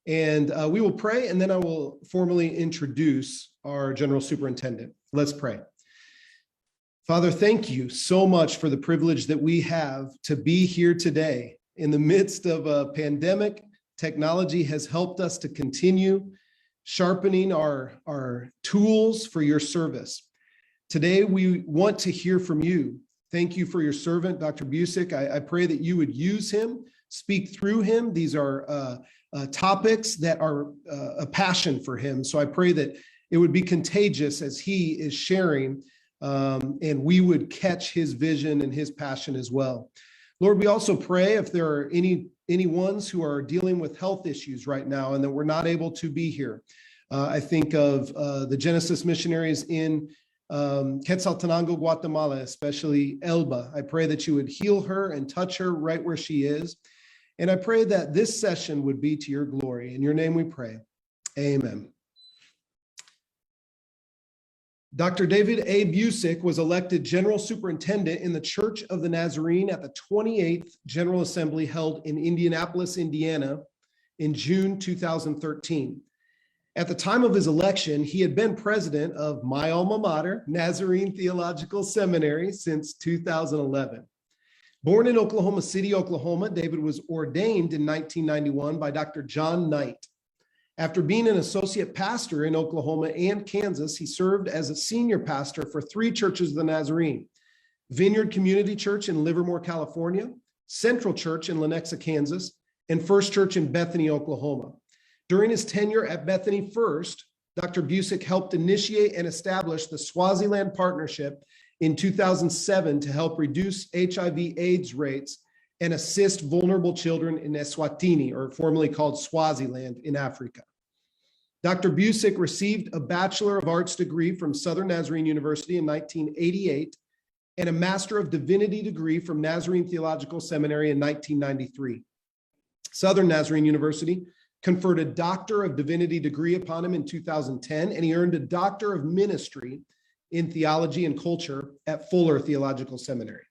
And we will pray, and then I will formally introduce our General Superintendent. Let's pray. Father, thank you so much for the privilege that we have to be here today. In the midst of a pandemic, technology has helped us to continue sharpening our tools for your service. Today, we want to hear from you. Thank you for your servant, Dr. Busic. I pray that you would use him, speak through him. These are topics that are a passion for him. So I pray that it would be contagious as he is sharing, and we would catch his vision and his passion as well. Lord, we also pray if there are any ones who are dealing with health issues right now and that we're not able to be here. I think of the Genesis missionaries in Quetzaltenango, Guatemala, especially Elba. I pray that you would heal her and touch her right where she is. And I pray that this session would be to your glory. In your name we pray. Amen. Dr. David A. Busic was elected General Superintendent in the Church of the Nazarene at the 28th General Assembly held in Indianapolis, Indiana in June 2013. At the time of his election, he had been president of my alma mater, Nazarene Theological Seminary, since 2011. Born in Oklahoma City, Oklahoma, David was ordained in 1991 by Dr. John Knight. After being an associate pastor in Oklahoma and Kansas, he served as a senior pastor for 3 churches of the Nazarene: Vineyard Community Church in Livermore, California, Central Church in Lenexa, Kansas, and First Church in Bethany, Oklahoma. During his tenure at Bethany First, Dr. Busic helped initiate and establish the Swaziland Partnership in 2007 to help reduce HIV/AIDS rates and assist vulnerable children in Eswatini, or formerly called Swaziland, in Africa. Dr. Busic received a Bachelor of Arts degree from Southern Nazarene University in 1988 and a Master of Divinity degree from Nazarene Theological Seminary in 1993. Southern Nazarene University conferred a Doctor of Divinity degree upon him in 2010, and he earned a Doctor of Ministry in Theology and Culture at Fuller Theological Seminary.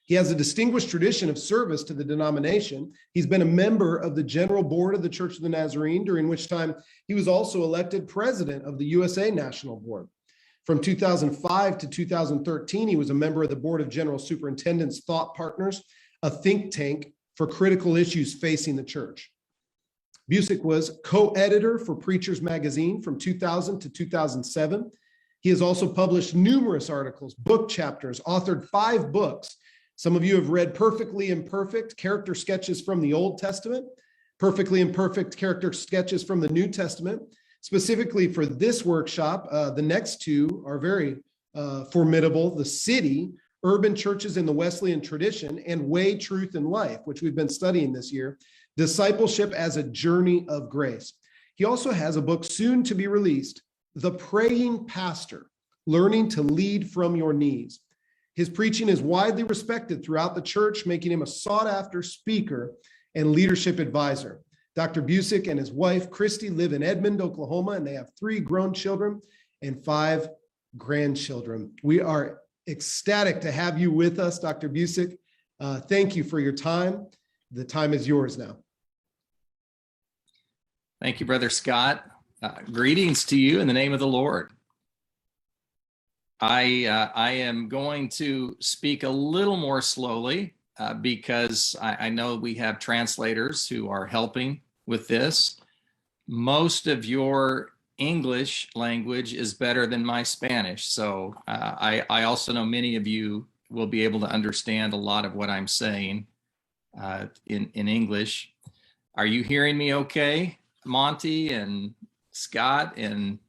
He has a distinguished tradition of service to the denomination. He's been a member of the General Board of the Church of the Nazarene, during which time he was also elected president of the USA National Board. From 2005 to 2013, he was a member of the Board of General Superintendents Thought Partners, a think tank for critical issues facing the church. Busic was co-editor for Preachers Magazine from 2000 to 2007. He has also published numerous articles, book chapters, authored 5 books. Some of you have read Perfectly Imperfect, Character Sketches from the Old Testament, Perfectly Imperfect, Character Sketches from the New Testament. Specifically for this workshop, the next 2 are very formidable: The City, Urban Churches in the Wesleyan Tradition, and Way, Truth, and Life, which we've been studying this year, Discipleship as a Journey of Grace. He also has a book soon to be released, The Praying Pastor, Learning to Lead from Your Knees. His preaching is widely respected throughout the church, making him a sought-after speaker and leadership advisor. Dr. Busic and his wife, Christy, live in Edmond, Oklahoma, and they have 3 grown children and 5 grandchildren. We are ecstatic to have you with us, Dr. Busic. Thank you for your time. The time is yours now. Thank you, Brother Scott. Greetings to you in the name of the Lord. I am going to speak a little more slowly because I know we have translators who are helping with this. Most of your English language is better than my Spanish, so I also know many of you will be able to understand a lot of what I'm saying in English. Are you hearing me okay? Monty and Scott and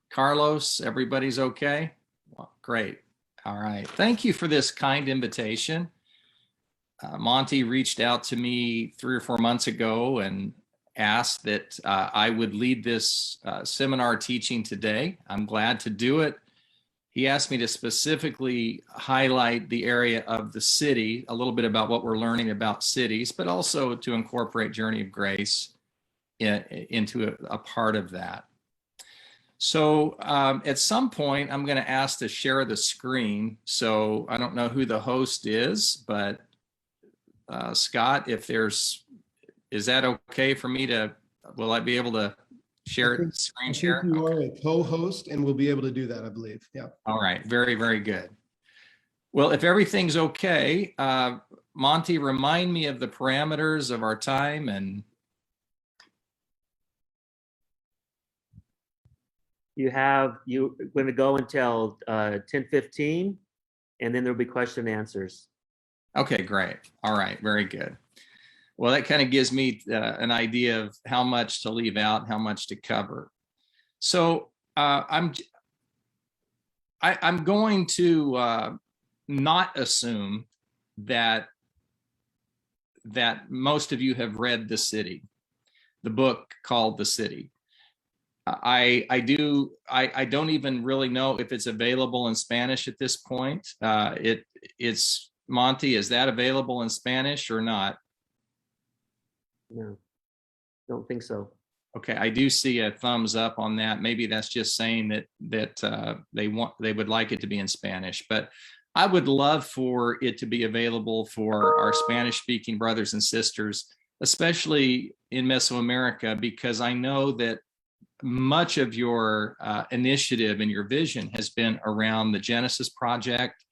Carlos, everybody's okay? Well, great. All right. Thank you for this kind invitation. Monty reached out to me 3 or 4 months ago and asked that I would lead this seminar teaching today. I'm glad to do it. He asked me to specifically highlight the area of the city, a little bit about what we're learning about cities, but also to incorporate Journey of Grace into a part of that. So at some point, I'm going to ask to share the screen. So I don't know who the host is, but Scott, is that okay for me to will I be able to share screen share? You Okay. are a co-host and we'll be able to do that, I believe. Yeah. All right. Very, very good. Well, if everything's okay, Monty, remind me of the parameters of our time. And you're going to go until 10:15, and then there'll be question and answers. okay, great. All right. Very good. Well, that kind of gives me an idea of how much to leave out, how much to cover. So I'm going to not assume that most of you have read The City, the book called The City. I don't even really know if it's available in Spanish at this point. It's Monty, is that available in Spanish or not? No, don't think so. Okay, I do see a thumbs up on that. Maybe that's just saying that they would like it to be in Spanish, but I would love for it to be available for our Spanish-speaking brothers and sisters, especially in Mesoamerica, because I know that much of your initiative and your vision has been around the Genesis Project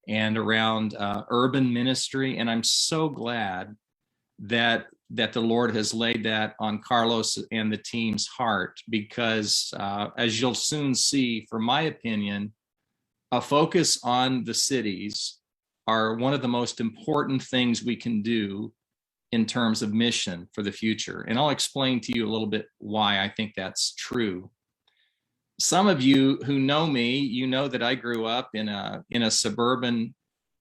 and around urban ministry, and I'm so glad that the Lord has laid that on Carlos and the team's heart, because as you'll soon see, from my opinion, a focus on the cities are one of the most important things we can do in terms of mission for the future. And I'll explain to you a little bit why I think that's true. Some of you who know me, you know that I grew up in a suburban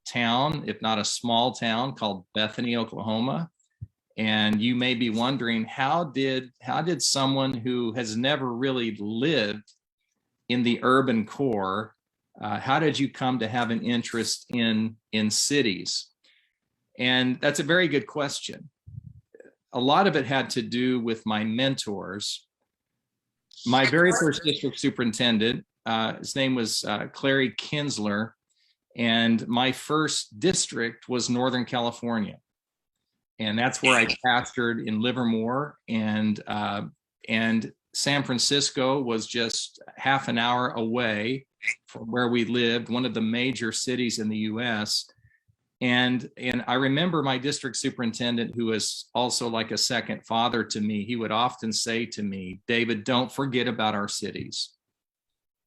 town, if not a small town, called Bethany, Oklahoma. And you may be wondering, how did someone who has never really lived in the urban core, how did you come to have an interest in cities? And that's a very good question. A lot of it had to do with my mentors. My very first district superintendent, his name was Clary Kinsler, and my first district was Northern California. And that's where I pastored in Livermore, and San Francisco was just half an hour away from where we lived, one of the major cities in the US. And I remember my district superintendent, who was also like a second father to me, he would often say to me, David, don't forget about our cities.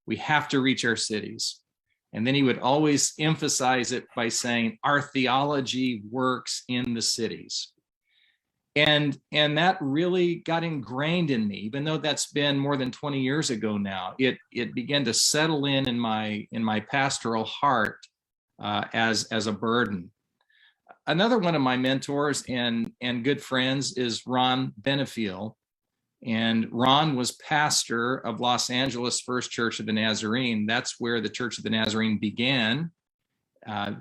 We have to reach our cities. And then he would always emphasize it by saying, our theology works in the cities. And that really got ingrained in me, even though that's been more than 20 years ago now. It began to settle in my pastoral heart as a burden. Another one of my mentors and good friends is Ron Benefiel. And Ron was pastor of Los Angeles First Church of the Nazarene. That's where the Church of the Nazarene began,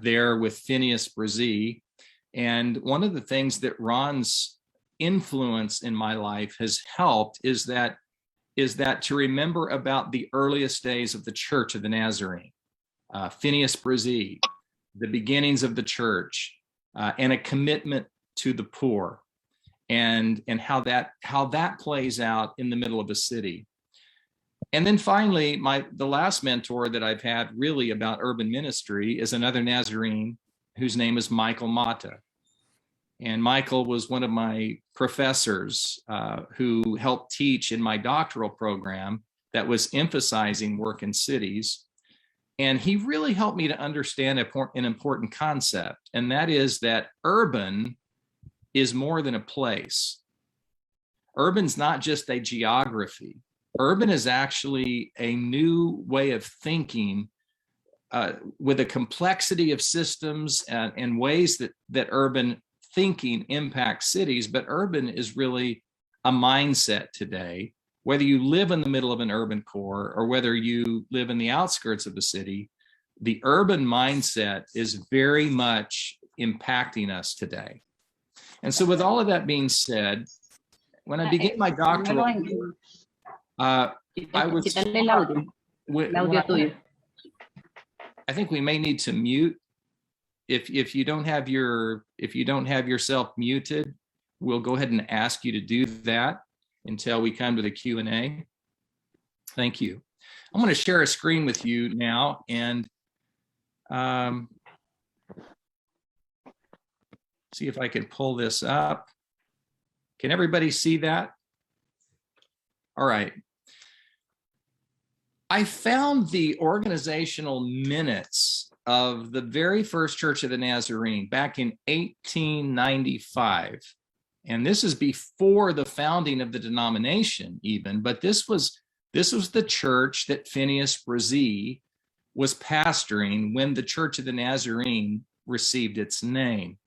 there with Phineas Brzee. And one of the things that Ron's influence in my life has helped is that to remember about the earliest days of the Church of the Nazarene, Phineas Brzee, the beginnings of the church, and a commitment to the poor, and how that plays out in the middle of a city. And then finally, the last mentor that I've had really about urban ministry is another Nazarene whose name is Michael Mata. And Michael was one of my professors who helped teach in my doctoral program that was emphasizing work in cities. And he really helped me to understand an important concept, and that is that urban is more than a place. Urban's not just a geography. Urban is actually a new way of thinking with a complexity of systems and ways that urban thinking impacts cities. But urban is really a mindset today. Whether you live in the middle of an urban core or whether you live in the outskirts of the city, the urban mindset is very much impacting us today. And so with all of that being said, when I began my doctoral, I think we may need to mute. If you don't have yourself muted, we'll go ahead and ask you to do that. until we come to the Q&A. Thank you. I'm going to share a screen with you now, and see if I can pull this up. Can everybody see that? All right. I found the organizational minutes of the very first Church of the Nazarene back in 1895. And this is before the founding of the denomination even, but this was the church that Phineas Bresee was pastoring when the Church of the Nazarene received its name.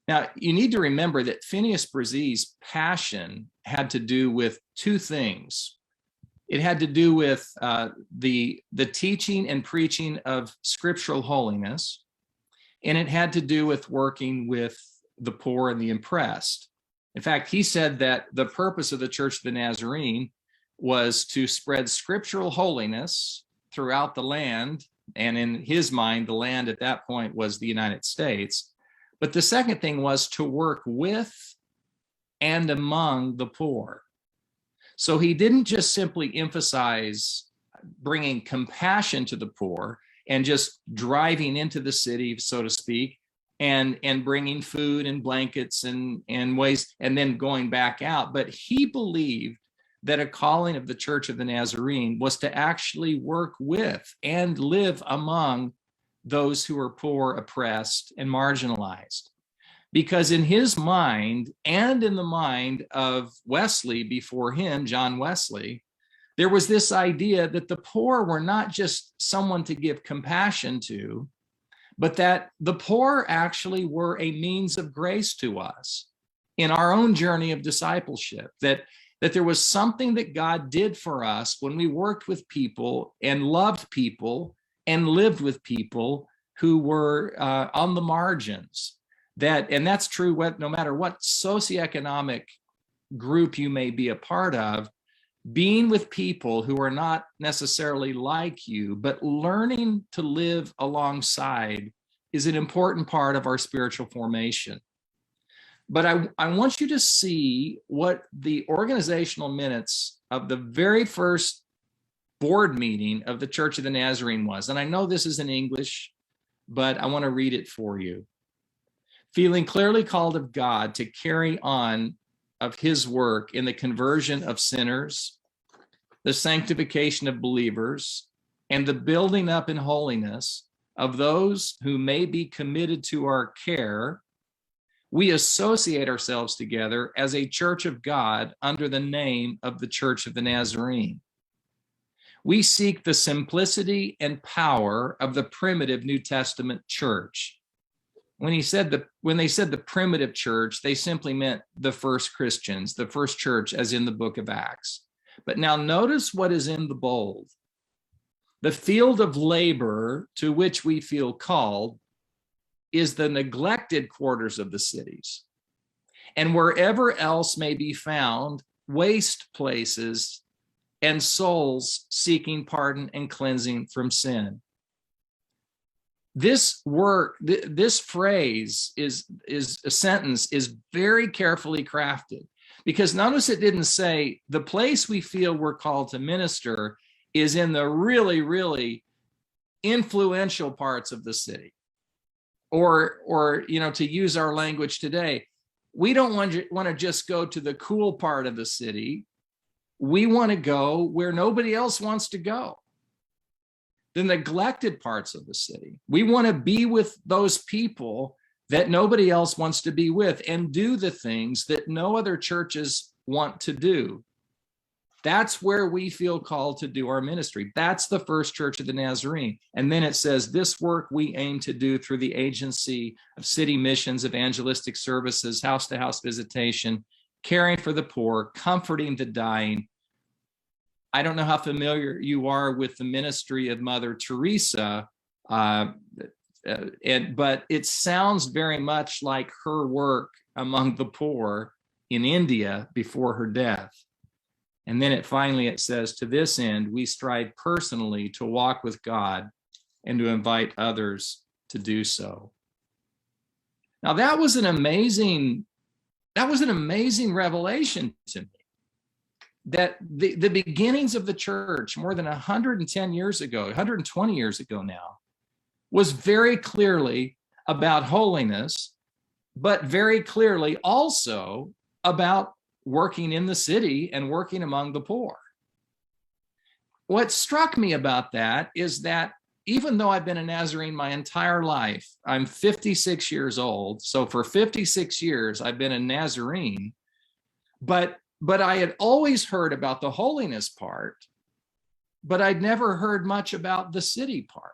Now, you need to remember that Phineas Bresee's passion had to do with two things. It had to do with the teaching and preaching of scriptural holiness, and it had to do with working with the poor and the oppressed. In fact, he said that the purpose of the Church of the Nazarene was to spread scriptural holiness throughout the land, and in his mind, the land at that point was the United States. But the second thing was to work with and among the poor. So he didn't just simply emphasize bringing compassion to the poor and just driving into the city, so to speak, and bringing food and blankets and ways, and then going back out. But he believed that a calling of the Church of the Nazarene was to actually work with and live among those who are poor, oppressed, and marginalized. Because in his mind, and in the mind of Wesley before him, John Wesley, there was this idea that the poor were not just someone to give compassion to, but that the poor actually were a means of grace to us in our own journey of discipleship, that there was something that God did for us when we worked with people and loved people and lived with people who were on the margins. And that's true no matter what socioeconomic group you may be a part of. Being with people who are not necessarily like you, but learning to live alongside is an important part of our spiritual formation. But I want you to see what the organizational minutes of the very first board meeting of the Church of the Nazarene was. And I know this is in English, but I want to read it for you. Feeling clearly called of God to carry on of his work in the conversion of sinners, the sanctification of believers, and the building up in holiness of those who may be committed to our care, we associate ourselves together as a church of God under the name of the Church of the Nazarene. We seek the simplicity and power of the primitive New Testament church. When they said the primitive church, they simply meant the first Christians, the first church, as in the book of Acts. But now notice what is in the bold. The field of labor to which we feel called is the neglected quarters of the cities, and wherever else may be found waste places and souls seeking pardon and cleansing from sin. This phrase is a sentence is very carefully crafted, because notice it didn't say the place we feel we're called to minister is in the really, really influential parts of the city. Or to use our language today, we don't want to just go to the cool part of the city. We want to go where nobody else wants to go. The neglected parts of the city. We want to be with those people that nobody else wants to be with and do the things that no other churches want to do. That's where we feel called to do our ministry. That's the first Church of the Nazarene. And then it says, this work we aim to do through the agency of city missions, evangelistic services, house-to-house visitation, caring for the poor, comforting the dying. I don't know how familiar you are with the ministry of Mother Teresa, but it sounds very much like her work among the poor in India before her death. And then it says, to this end, we strive personally to walk with God and to invite others to do so. Now, that was an amazing revelation to me. that the beginnings of the church more than 110 years ago, 120 years ago now, was very clearly about holiness, but very clearly also about working in the city and working among the poor. What struck me about that is that even though I've been a Nazarene my entire life, I'm 56 years old. So for 56 years, I've been a Nazarene, but I had always heard about the holiness part, but I'd never heard much about the city part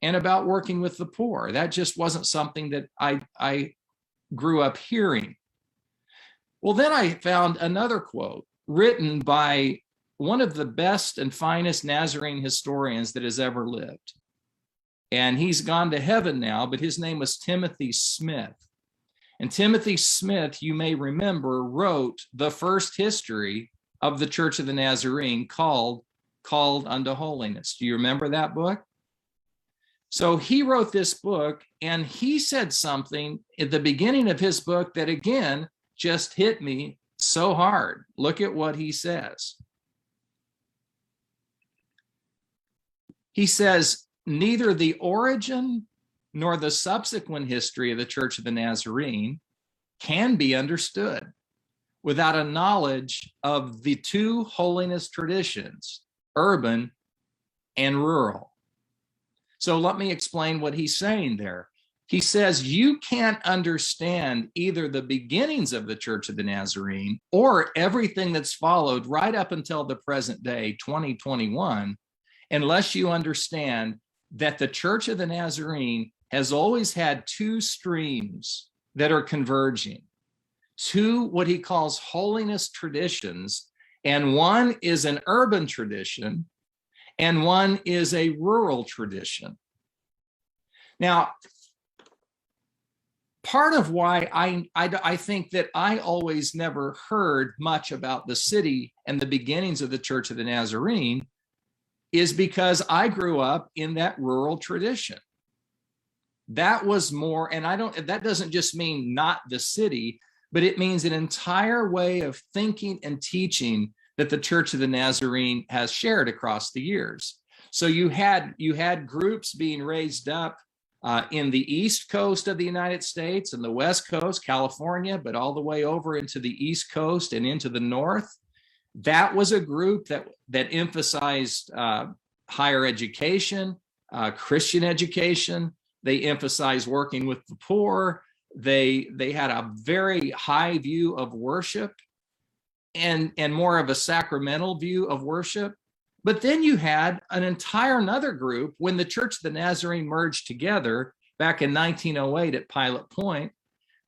and about working with the poor. That just wasn't something that I grew up hearing. Well, then I found another quote written by one of the best and finest Nazarene historians that has ever lived. And he's gone to heaven now, but his name was Timothy Smith. And Timothy Smith, you may remember, wrote the first history of the Church of the Nazarene called Unto Holiness. Do you remember that book? So he wrote this book, and he said something at the beginning of his book that, again, just hit me so hard. Look at what he says. He says, neither the origin nor the subsequent history of the Church of the Nazarene can be understood without a knowledge of the two holiness traditions, urban and rural. So let me explain what he's saying there. He says you can't understand either the beginnings of the Church of the Nazarene or everything that's followed right up until the present day, 2021, unless you understand that the Church of the Nazarene has always had two streams that are converging, two what he calls holiness traditions, and one is an urban tradition and one is a rural tradition. Now, part of why I think that I always never heard much about the city and the beginnings of the Church of the Nazarene is because I grew up in that rural tradition. That was more, and that doesn't just mean not the city, but it means an entire way of thinking and teaching that the Church of the Nazarene has shared across the years. So you had groups being raised up in the East Coast of the United States and the West Coast, California, but all the way over into the East Coast and into the North. That was a group that emphasized higher education, Christian education. They emphasized working with the poor. They had a very high view of worship and more of a sacramental view of worship. But then you had an entire another group when the Church of the Nazarene merged together back in 1908 at Pilot Point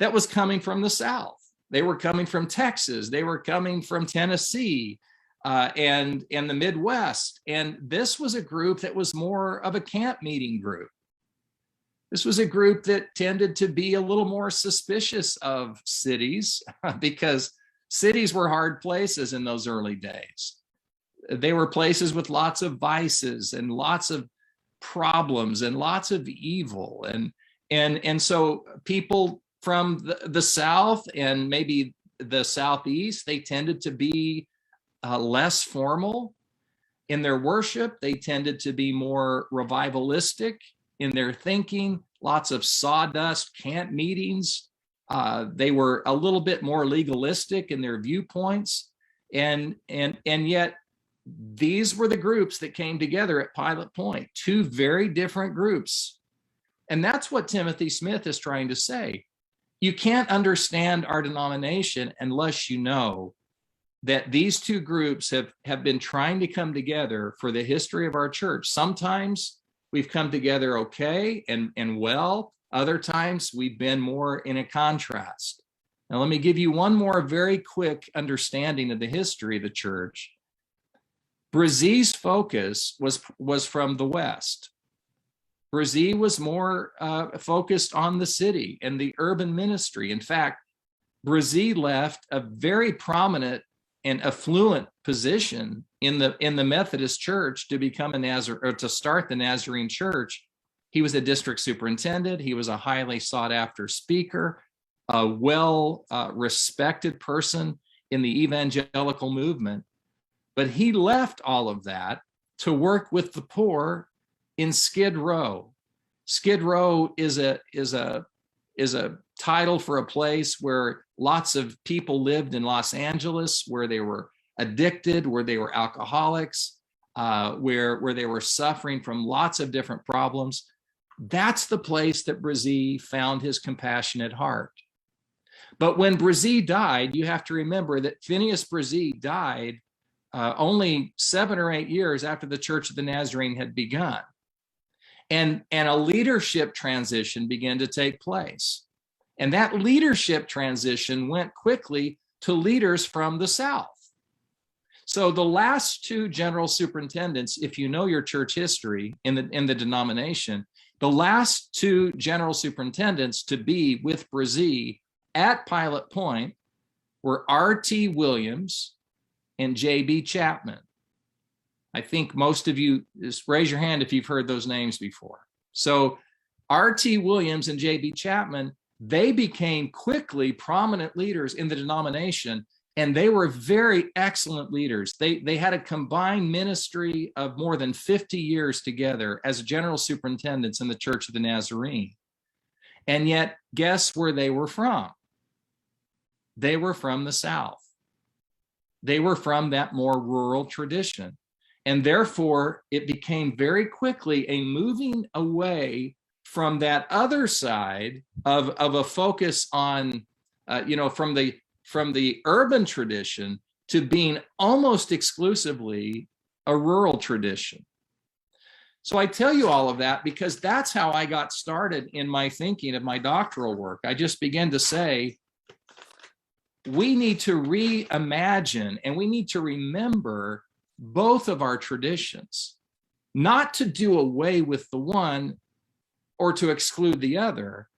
that was coming from the South. They were coming from Texas. They were coming from Tennessee and the Midwest. And this was a group that was more of a camp meeting group. This was a group that tended to be a little more suspicious of cities because cities were hard places in those early days. They were places with lots of vices and lots of problems and lots of evil. And so people from the South and maybe the Southeast, they tended to be less formal in their worship. They tended to be more revivalistic in their thinking, lots of sawdust camp meetings. They were a little bit more legalistic in their viewpoints. And yet these were the groups that came together at Pilot Point, two very different groups. And that's what Timothy Smith is trying to say. You can't understand our denomination unless you know that these two groups have been trying to come together for the history of our church. Sometimes we've come together okay and well. Other times we've been more in a contrast. Now, let me give you one more very quick understanding of the history of the church. Brazil's focus was from the West. Brazil was more focused on the city and the urban ministry. In fact, Brazil left a very prominent and affluent position in the Methodist Church to become to start the Nazarene Church. He was a district superintendent. He was a highly sought after speaker, a well respected person in the evangelical movement, but he left all of that to work with the poor in Skid Row. Skid Row is a title for a place where lots of people lived in Los Angeles, where they were addicted, where they were alcoholics, where they were suffering from lots of different problems. That's the place that Bresee found his compassionate heart. But when Bresee died, you have to remember that Phineas Bresee died only 7 or 8 years after the Church of the Nazarene had begun. And a leadership transition began to take place. And that leadership transition went quickly to leaders from the South. So the last 2 general superintendents, if you know your church history in the denomination, the last 2 general superintendents to be with Bresee at Pilot Point were R.T. Williams and J.B. Chapman. I think most of you, just raise your hand if you've heard those names before. So R.T. Williams and J.B. Chapman, they became quickly prominent leaders in the denomination, and they were very excellent leaders. They had a combined ministry of more than 50 years together as general superintendents in the Church of the Nazarene. And yet, guess where they were from? They were from the South. They were from that more rural tradition. And therefore, it became very quickly a moving away from that other side of a focus on, from the urban tradition to being almost exclusively a rural tradition. So I tell you all of that because that's how I got started in my thinking of my doctoral work. I just began to say, we need to reimagine and we need to remember both of our traditions, not to do away with the one or to exclude the other,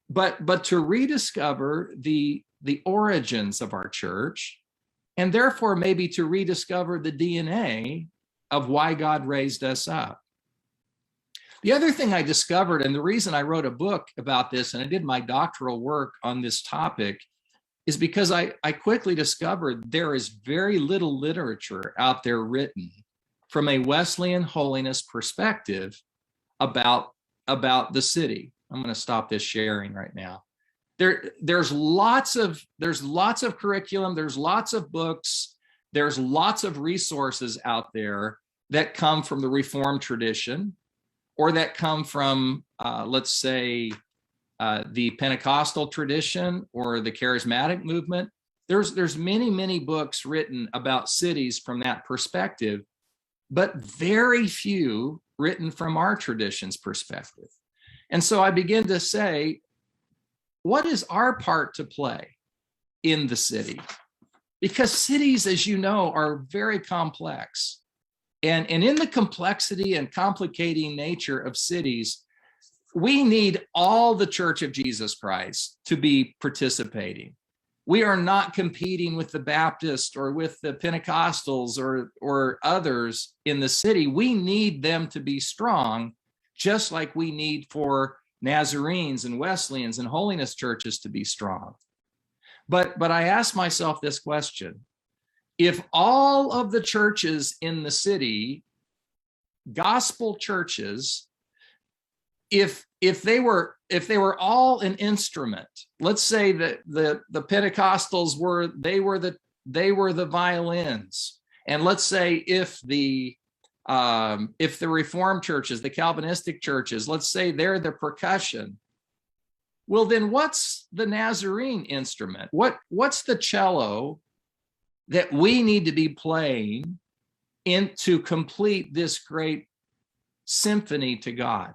but to rediscover the origins of our church, and therefore maybe to rediscover the DNA of why God raised us up. The other thing I discovered, and the reason I wrote a book about this, and I did my doctoral work on this topic, is because I quickly discovered there is very little literature out there written from a Wesleyan holiness perspective about the city. I'm going to stop this sharing right now. There's lots of curriculum, there's lots of books, there's lots of resources out there that come from the Reformed tradition or that come from, let's say, the Pentecostal tradition or the charismatic movement. There's many books written about cities from that perspective, but very few written from our tradition's perspective. And so I begin to say, what is our part to play in the city? Because cities, as you know, are very complex. And in the complexity and complicating nature of cities, we need all the Church of Jesus Christ to be participating. We are not competing with the Baptists or with the Pentecostals or others in the city. We need them to be strong, just like we need for Nazarenes and Wesleyans and holiness churches to be strong. But I ask myself this question: if all of the churches in the city, gospel churches, if they were all an instrument, let's say that the Pentecostals were the violins, and let's say if the Reformed churches, the Calvinistic churches, let's say they're the percussion, well, then what's the Nazarene instrument? What's the cello that we need to be playing to complete this great symphony to God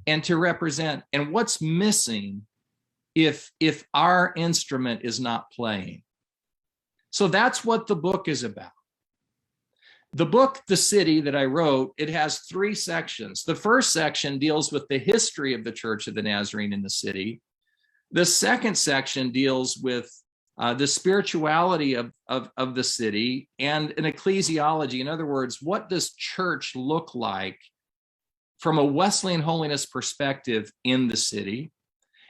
and to represent? And what's missing if our instrument is not playing? So that's what the book is about. The book, The City, that I wrote, it has 3 sections. The first section deals with the history of the Church of the Nazarene in the city. The second section deals with the spirituality of the city and an ecclesiology. In other words, what does church look like from a Wesleyan holiness perspective in the city?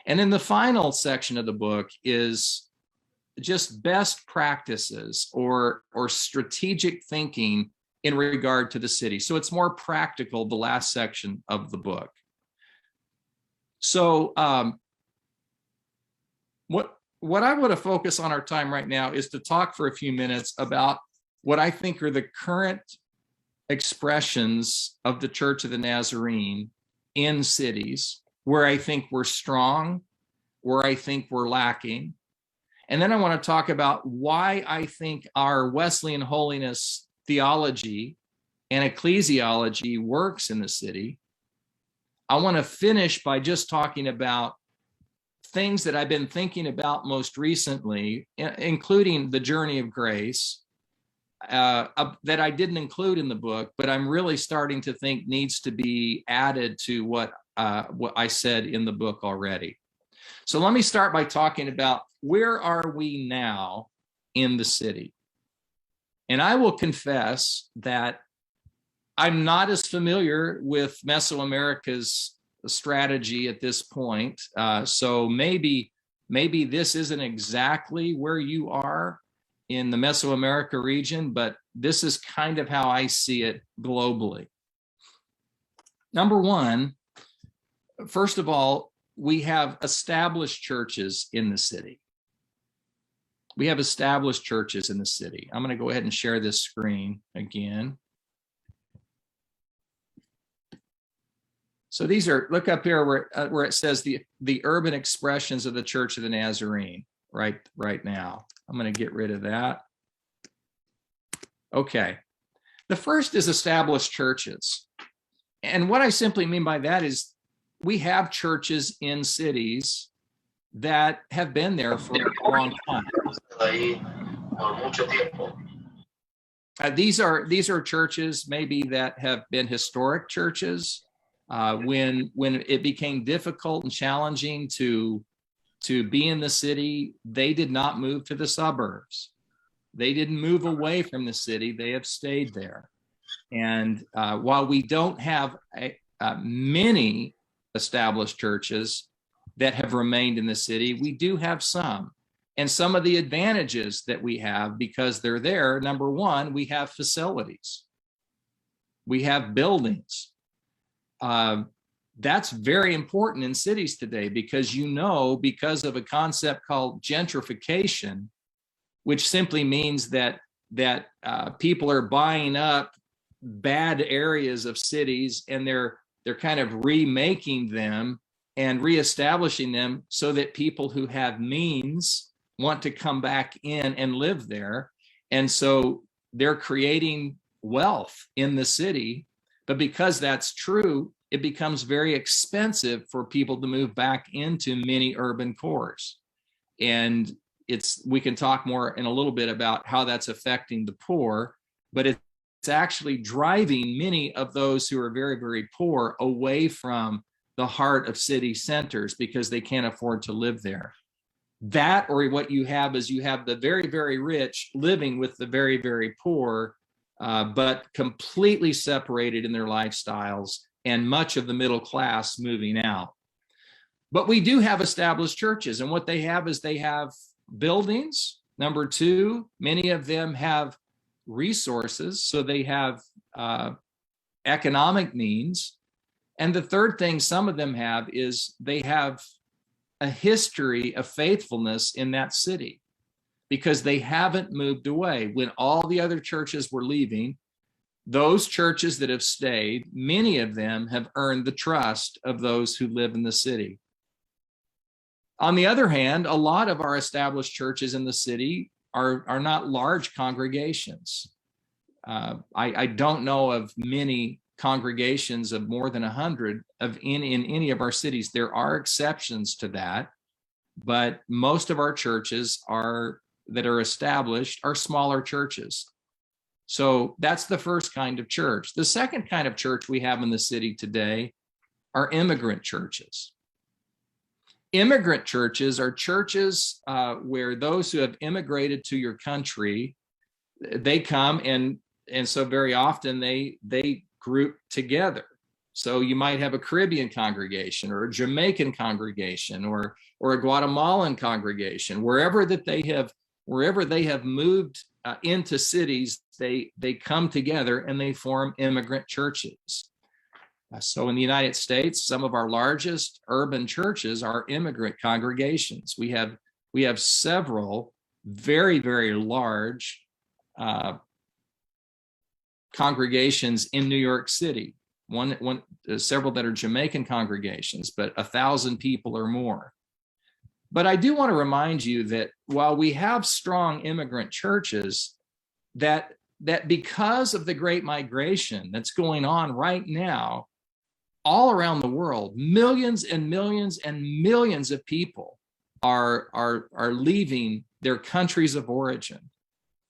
And in the final section of the book is just best practices or strategic thinking in regard to the city. So it's more practical, the last section of the book. So what I want to focus on our time right now is to talk for a few minutes about what I think are the current expressions of the Church of the Nazarene in cities where I think we're strong, where I think we're lacking. And then I want to talk about why I think our Wesleyan holiness theology and ecclesiology works in the city. I want to finish by just talking about things that I've been thinking about most recently, including the journey of grace, that I didn't include in the book, but I'm really starting to think needs to be added to what I said in the book already. So let me start by talking about where are we now in the city? And I will confess that I'm not as familiar with Mesoamerica's strategy at this point. So maybe this isn't exactly where you are in the Mesoamerica region, but this is kind of how I see it globally. Number one, first of all, we have established churches in the city. We have established churches in the city. I'm going to go ahead and share this screen again. So these are, look up here where it says the urban expressions of the Church of the Nazarene right now. I'm going to get rid of that. Okay. The first is established churches. And what I simply mean by that is we have churches in cities that have been there for a long time. These are churches maybe that have been historic churches. When it became difficult and challenging to be in the city, they did not move to the suburbs. They didn't move away from the city. They have stayed there. And while we don't have many established churches that have remained in the city, we do have some. And some of the advantages that we have because they're there, number one, we have facilities. We have buildings. That's very important in cities today because because of a concept called gentrification, which simply means that people are buying up bad areas of cities and they're kind of remaking them and reestablishing them so that people who have means want to come back in and live there. And so they're creating wealth in the city. But because that's true, it becomes very expensive for people to move back into many urban cores. And we can talk more in a little bit about how that's affecting the poor, but it's actually driving many of those who are very, very poor away from the heart of city centers because they can't afford to live there. That, or what you have is you have the very, very rich living with the very, very poor, but completely separated in their lifestyles, and much of the middle class moving out. But we do have established churches, and what they have is they have buildings. Number two, many of them have resources, so they have economic means. And the third thing some of them have is they have a history of faithfulness in that city because they haven't moved away. When all the other churches were leaving, those churches that have stayed, many of them have earned the trust of those who live in the city. On the other hand, a lot of our established churches in the city are not large congregations. I don't know of many congregations of more than 100 in any of our cities. There are exceptions to that, but most of our churches that are established are smaller churches. So that's the first kind of church. The second kind of church we have in the city today are immigrant churches. Immigrant churches are churches where those who have immigrated to your country, they come and so very often they group together. So you might have a Caribbean congregation or a Jamaican congregation or a Guatemalan congregation, wherever that they have wherever they have moved into cities, they come together and they form immigrant churches. So in the United States, some of our largest urban churches are immigrant congregations. We have several very, very large congregations in New York City. Several that are Jamaican congregations, but 1,000 people or more. But I do want to remind you that while we have strong immigrant churches, that because of the Great Migration that's going on right now, all around the world, millions and millions and millions of people are leaving their countries of origin,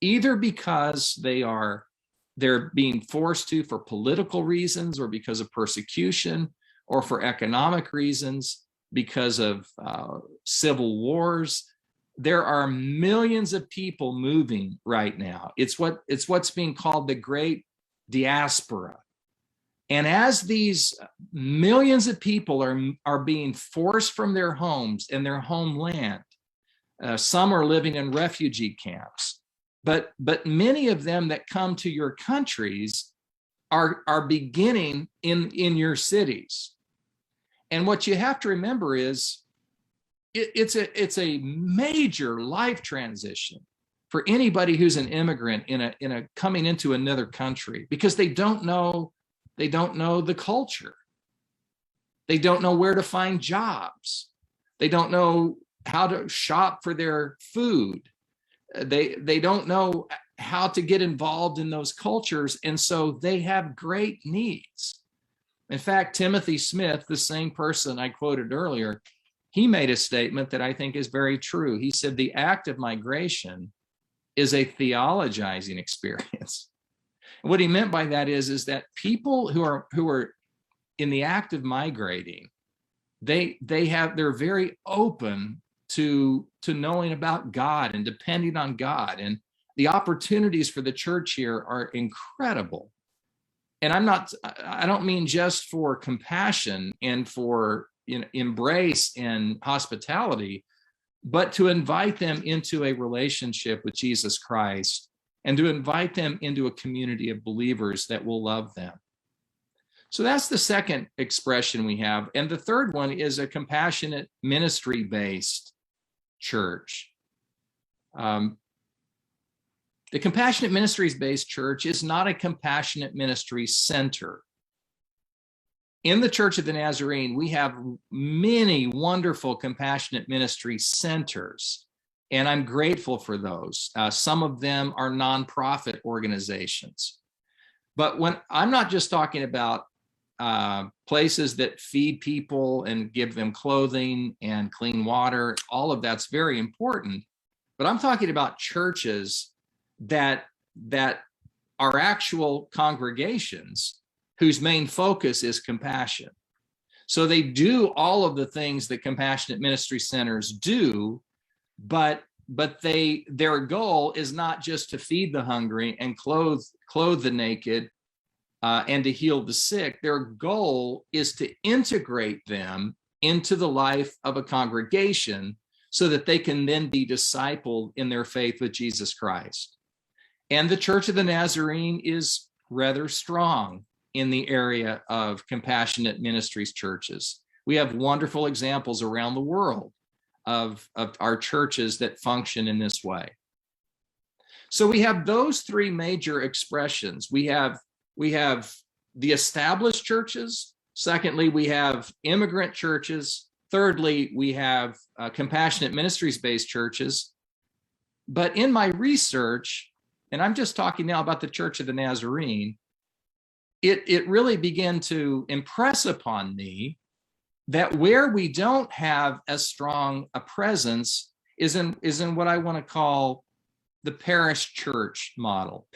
either because they're being forced to for political reasons, or because of persecution, or for economic reasons, because of civil wars. There are millions of people moving right now. It's what's being called the Great Diaspora. And as these millions of people are being forced from their homes and their homeland, some are living in refugee camps, but many of them that come to your countries are beginning in your cities. And what you have to remember is it's a major life transition for anybody who's an immigrant in a coming into another country, because they don't know the culture. They don't know where to find jobs. They don't know how to shop for their food. They don't know how to get involved in those cultures. And so they have great needs. In fact, Timothy Smith, the same person I quoted earlier, he made a statement that I think is very true. He said, the act of migration is a theologizing experience. And what he meant by that is that people who are in the act of migrating, they're very open to knowing about God and depending on God. And the opportunities for the church here are incredible. And I don't mean just for compassion and for embrace and hospitality, but to invite them into a relationship with Jesus Christ and to invite them into a community of believers that will love them. So that's the second expression we have. And the third one is a compassionate ministry-based church. The compassionate ministries-based church is not a compassionate ministry center. In the Church of the Nazarene, we have many wonderful compassionate ministry centers, and I'm grateful for those. Some of them are nonprofit organizations. But when I'm not just talking about places that feed people and give them clothing and clean water, all of that's very important. But I'm talking about churches that are actual congregations whose main focus is compassion. So they do all of the things that compassionate ministry centers do, but their goal is not just to feed the hungry and clothe the naked and to heal the sick. Their goal is to integrate them into the life of a congregation so that they can then be discipled in their faith with Jesus Christ. And the Church of the Nazarene is rather strong in the area of compassionate ministries churches. We have wonderful examples around the world of our churches that function in this way. So we have those three major expressions. We have the established churches. Secondly, we have immigrant churches. Thirdly, we have compassionate ministries-based churches. But in my research, and I'm just talking now about the Church of the Nazarene, it really began to impress upon me that where we don't have as strong a presence is in what I want to call the parish church model.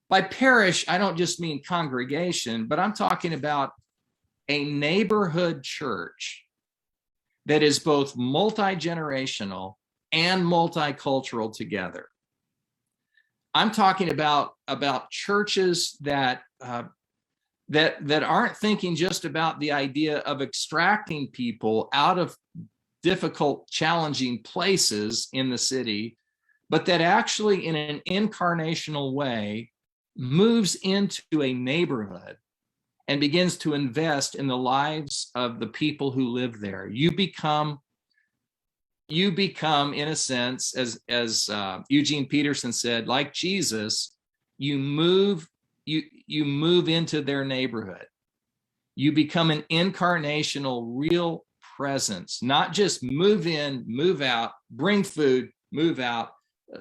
By parish, I don't just mean congregation, but I'm talking about a neighborhood church that is both multi-generational and multicultural together. I'm talking about churches that aren't thinking just about the idea of extracting people out of difficult, challenging places in the city, but that actually in an incarnational way moves into a neighborhood and begins to invest in the lives of the people who live there. You become, in a sense, as Eugene Peterson said, like Jesus, you move into their neighborhood. You become an incarnational, real presence, not just move in, move out, bring food, move out,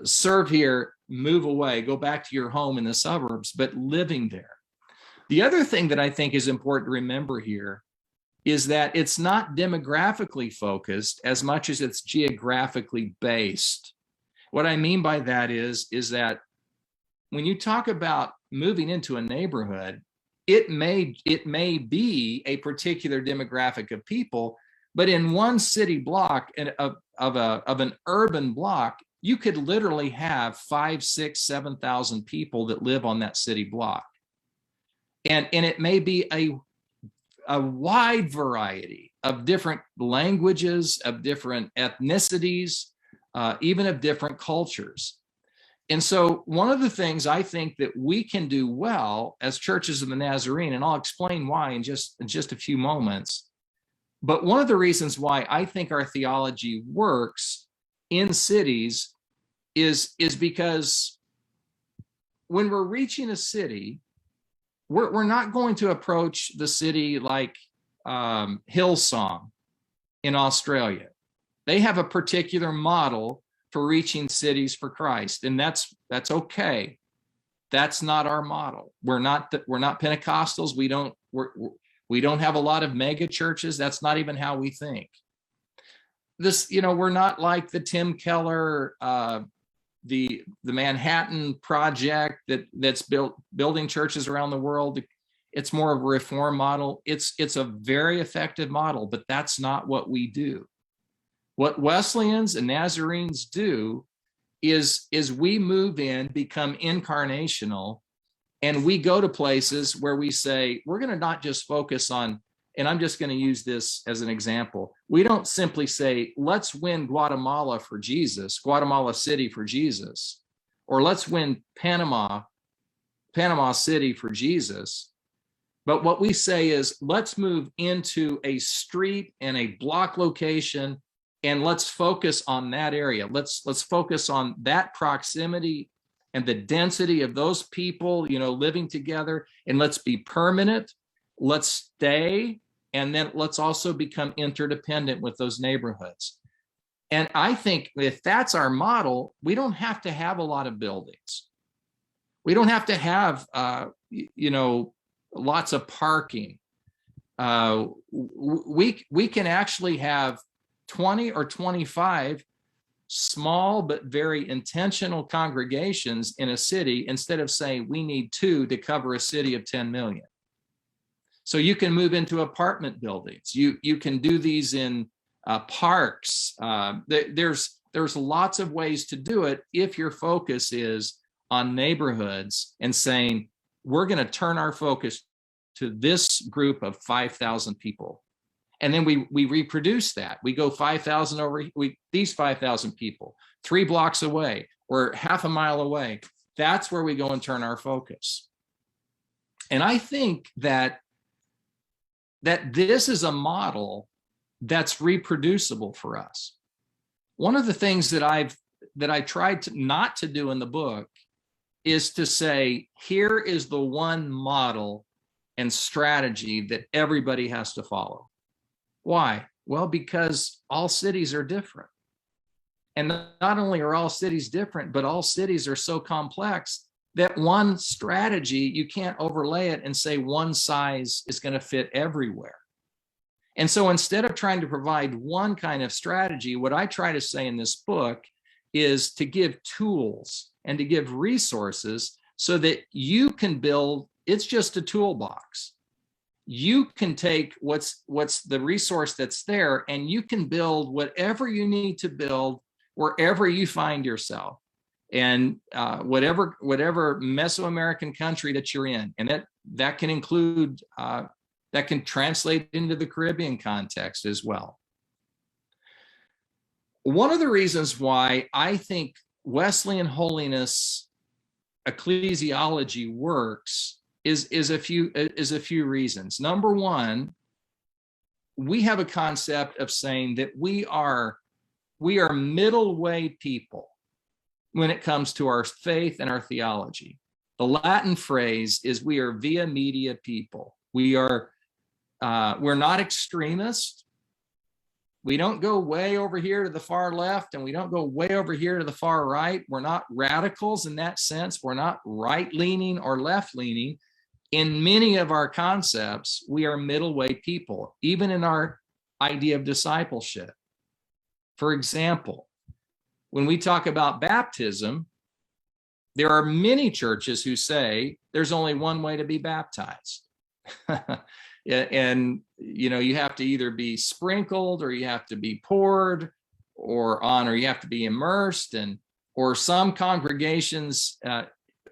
serve here, move away, go back to your home in the suburbs, but living there. The other thing that I think is important to remember here is that it's not demographically focused as much as it's geographically based. What I mean by that is that when you talk about moving into a neighborhood, it may be a particular demographic of people, but in one city block of an urban block, you could literally have 5,000, 6,000, 7,000 people that live on that city block. And it may be a wide variety of different languages, of different ethnicities, even of different cultures. And so one of the things I think that we can do well as churches of the Nazarene, and I'll explain why in just a few moments, but one of the reasons why I think our theology works in cities is because when we're reaching a city, we're not going to approach the city like Hillsong in Australia. They have a particular model for reaching cities for Christ, and that's okay. That's not our model. We're not Pentecostals. We don't have a lot of mega churches. That's not even how we think. We're not like the Tim Keller, the Manhattan Project that's building churches around the world. It's more of a reform model. It's a very effective model, but that's not what we do. What Wesleyans and Nazarenes do is we move in, become incarnational, and we go to places where we say, we're going to not just focus on, and I'm just going to use this as an example. We don't simply say, let's win Guatemala City for Jesus, or let's win Panama City for Jesus. But what we say is, let's move into a street and a block location, and let's focus on that area. Let's focus on that proximity and the density of those people, living together, and let's be permanent. Let's stay. And then let's also become interdependent with those neighborhoods. And I think if that's our model, we don't have to have a lot of buildings. We don't have to have, lots of parking. We can actually have 20 or 25 small but very intentional congregations in a city instead of saying we need 2 to cover a city of 10 million. So you can move into apartment buildings. You can do these in parks. There's lots of ways to do it if your focus is on neighborhoods and saying, we're going to turn our focus to this group of 5,000 people. And then we reproduce that. We go 5,000 over, these 5,000 people, 3 blocks away or half a mile away. That's where we go and turn our focus. And I think that this is a model that's reproducible for us. One of the things that I tried not to do in the book is to say, here is the one model and strategy that everybody has to follow. Why? Well, because all cities are different. And not only are all cities different, but all cities are so complex that one strategy, you can't overlay it and say one size is going to fit everywhere. And so instead of trying to provide one kind of strategy, what I try to say in this book is to give tools and to give resources so that you can build, it's just a toolbox. You can take what's the resource that's there, and you can build whatever you need to build wherever you find yourself. And whatever Mesoamerican country that you're in, and that can include, that can translate into the Caribbean context as well. One of the reasons why I think Wesleyan holiness ecclesiology works is a few reasons. Number one, we have a concept of saying that we are middle way people when it comes to our faith and our theology. The Latin phrase is we are via media people. We're not extremists. We don't go way over here to the far left, and we don't go way over here to the far right. We're not radicals in that sense. We're not right-leaning or left-leaning. In many of our concepts, we are middle way people, even in our idea of discipleship. For example, when we talk about baptism, there are many churches who say there's only one way to be baptized. And you have to either be sprinkled, or you have to be poured, or you have to be immersed. Or some congregations,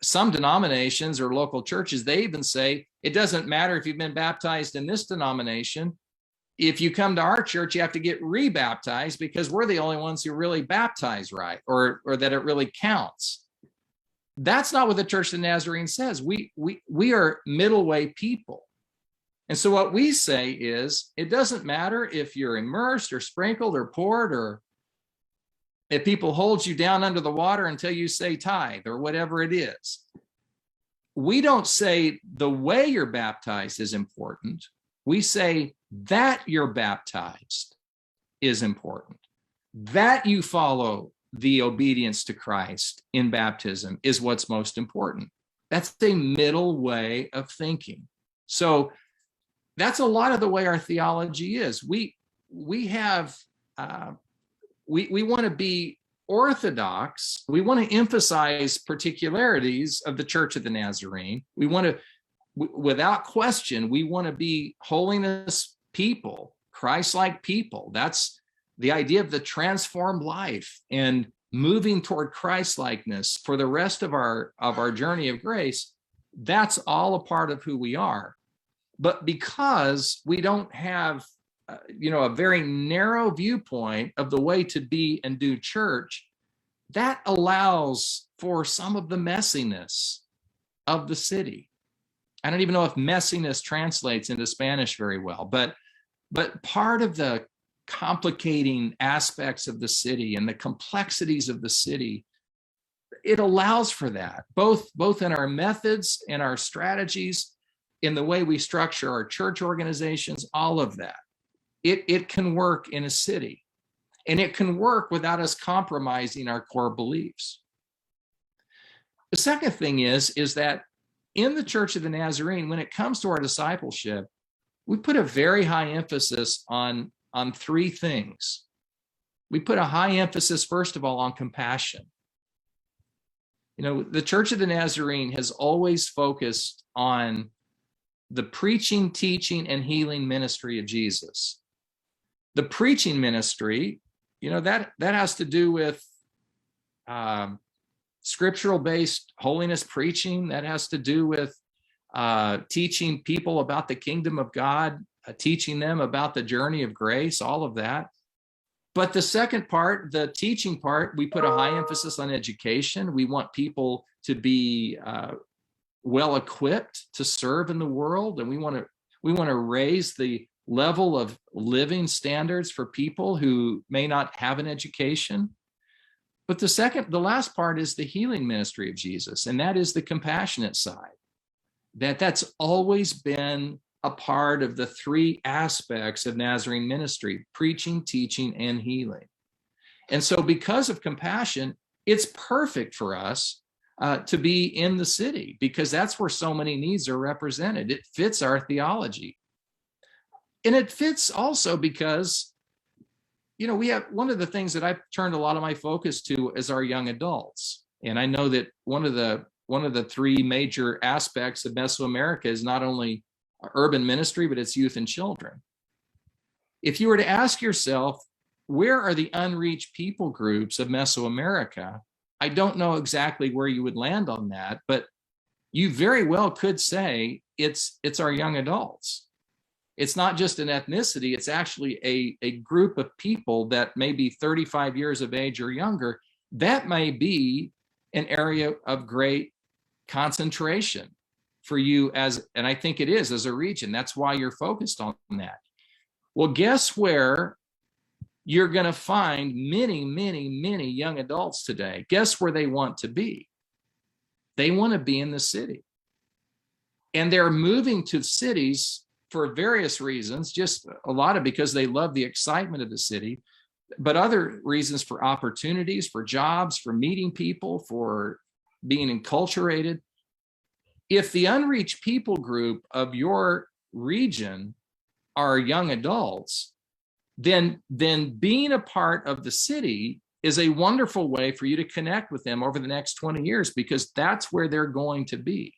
some denominations or local churches, they even say it doesn't matter if you've been baptized in this denomination. If you come to our church, you have to get rebaptized because we're the only ones who really baptize right, or that it really counts. That's not what the Church of the Nazarene says. We are middle way people. And so what we say is, it doesn't matter if you're immersed or sprinkled or poured, or if people hold you down under the water until you say tithe or whatever it is. We don't say the way you're baptized is important. We say that you're baptized is important. That you follow the obedience to Christ in baptism is what's most important. That's a middle way of thinking. So that's a lot of the way our theology is. We want to be orthodox. We want to emphasize particularities of the Church of the Nazarene. We want to, without question, we want to be holiness people, Christ-like people. That's the idea of the transformed life and moving toward Christ-likeness for the rest of our journey of grace. That's all a part of who we are. But because we don't have, a very narrow viewpoint of the way to be and do church, that allows for some of the messiness of the city. I don't even know if messiness translates into Spanish very well, but part of the complicating aspects of the city and the complexities of the city, it allows for that, both in our methods and our strategies, in the way we structure our church organizations, all of that. It can work in a city, and it can work without us compromising our core beliefs. The second thing is that in the Church of the Nazarene, when it comes to our discipleship, we put a very high emphasis on three things. We put a high emphasis, first of all, on compassion. The Church of the Nazarene has always focused on the preaching, teaching, and healing ministry of Jesus. The preaching ministry, that has to do with scriptural-based holiness preaching. That has to do with teaching people about the kingdom of God, teaching them about the journey of grace, all of that. But the second part, the teaching part, we put a high emphasis on education. We want people to be well equipped to serve in the world, and we want to raise the level of living standards for people who may not have an education. But the last part is the healing ministry of Jesus, and that is the compassionate side. That's always been a part of the three aspects of Nazarene ministry: preaching, teaching, and healing. And so because of compassion, it's perfect for us to be in the city, because that's where so many needs are represented. It fits our theology. And it fits also because, we have one of the things that I've turned a lot of my focus to is our young adults. And I know that one of the three major aspects of Mesoamerica is not only urban ministry, but it's youth and children. If you were to ask yourself, where are the unreached people groups of Mesoamerica? I don't know exactly where you would land on that, but you very well could say it's our young adults. It's not just an ethnicity, it's actually a group of people that may be 35 years of age or younger. That may be an area of great concentration for you and I think it is as a region. That's why you're focused on that. Well, guess where you're going to find many, many, many young adults today? Guess where they want to be? They want to be in the city. And they're moving to cities for various reasons, just a lot of because they love the excitement of the city, but other reasons for opportunities, for jobs, for meeting people, for being enculturated. If the unreached people group of your region are young adults, then being a part of the city is a wonderful way for you to connect with them over the next 20 years, because that's where they're going to be.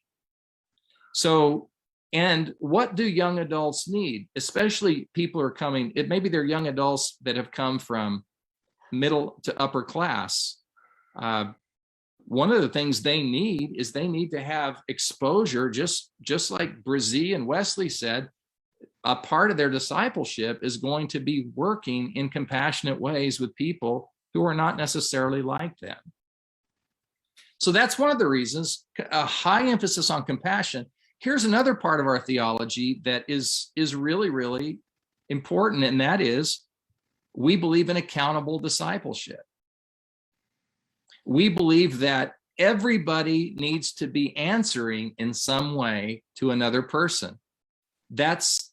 So, and what do young adults need? Especially people who are coming, it maybe they're young adults that have come from middle to upper class. One of the things they need is they need to have exposure, just like Brzee and Wesley said. A part of their discipleship is going to be working in compassionate ways with people who are not necessarily like them. So that's one of the reasons, a high emphasis on compassion. Here's another part of our theology that is really, really important, and that is we believe in accountable discipleship. We believe that everybody needs to be answering in some way to another person. That's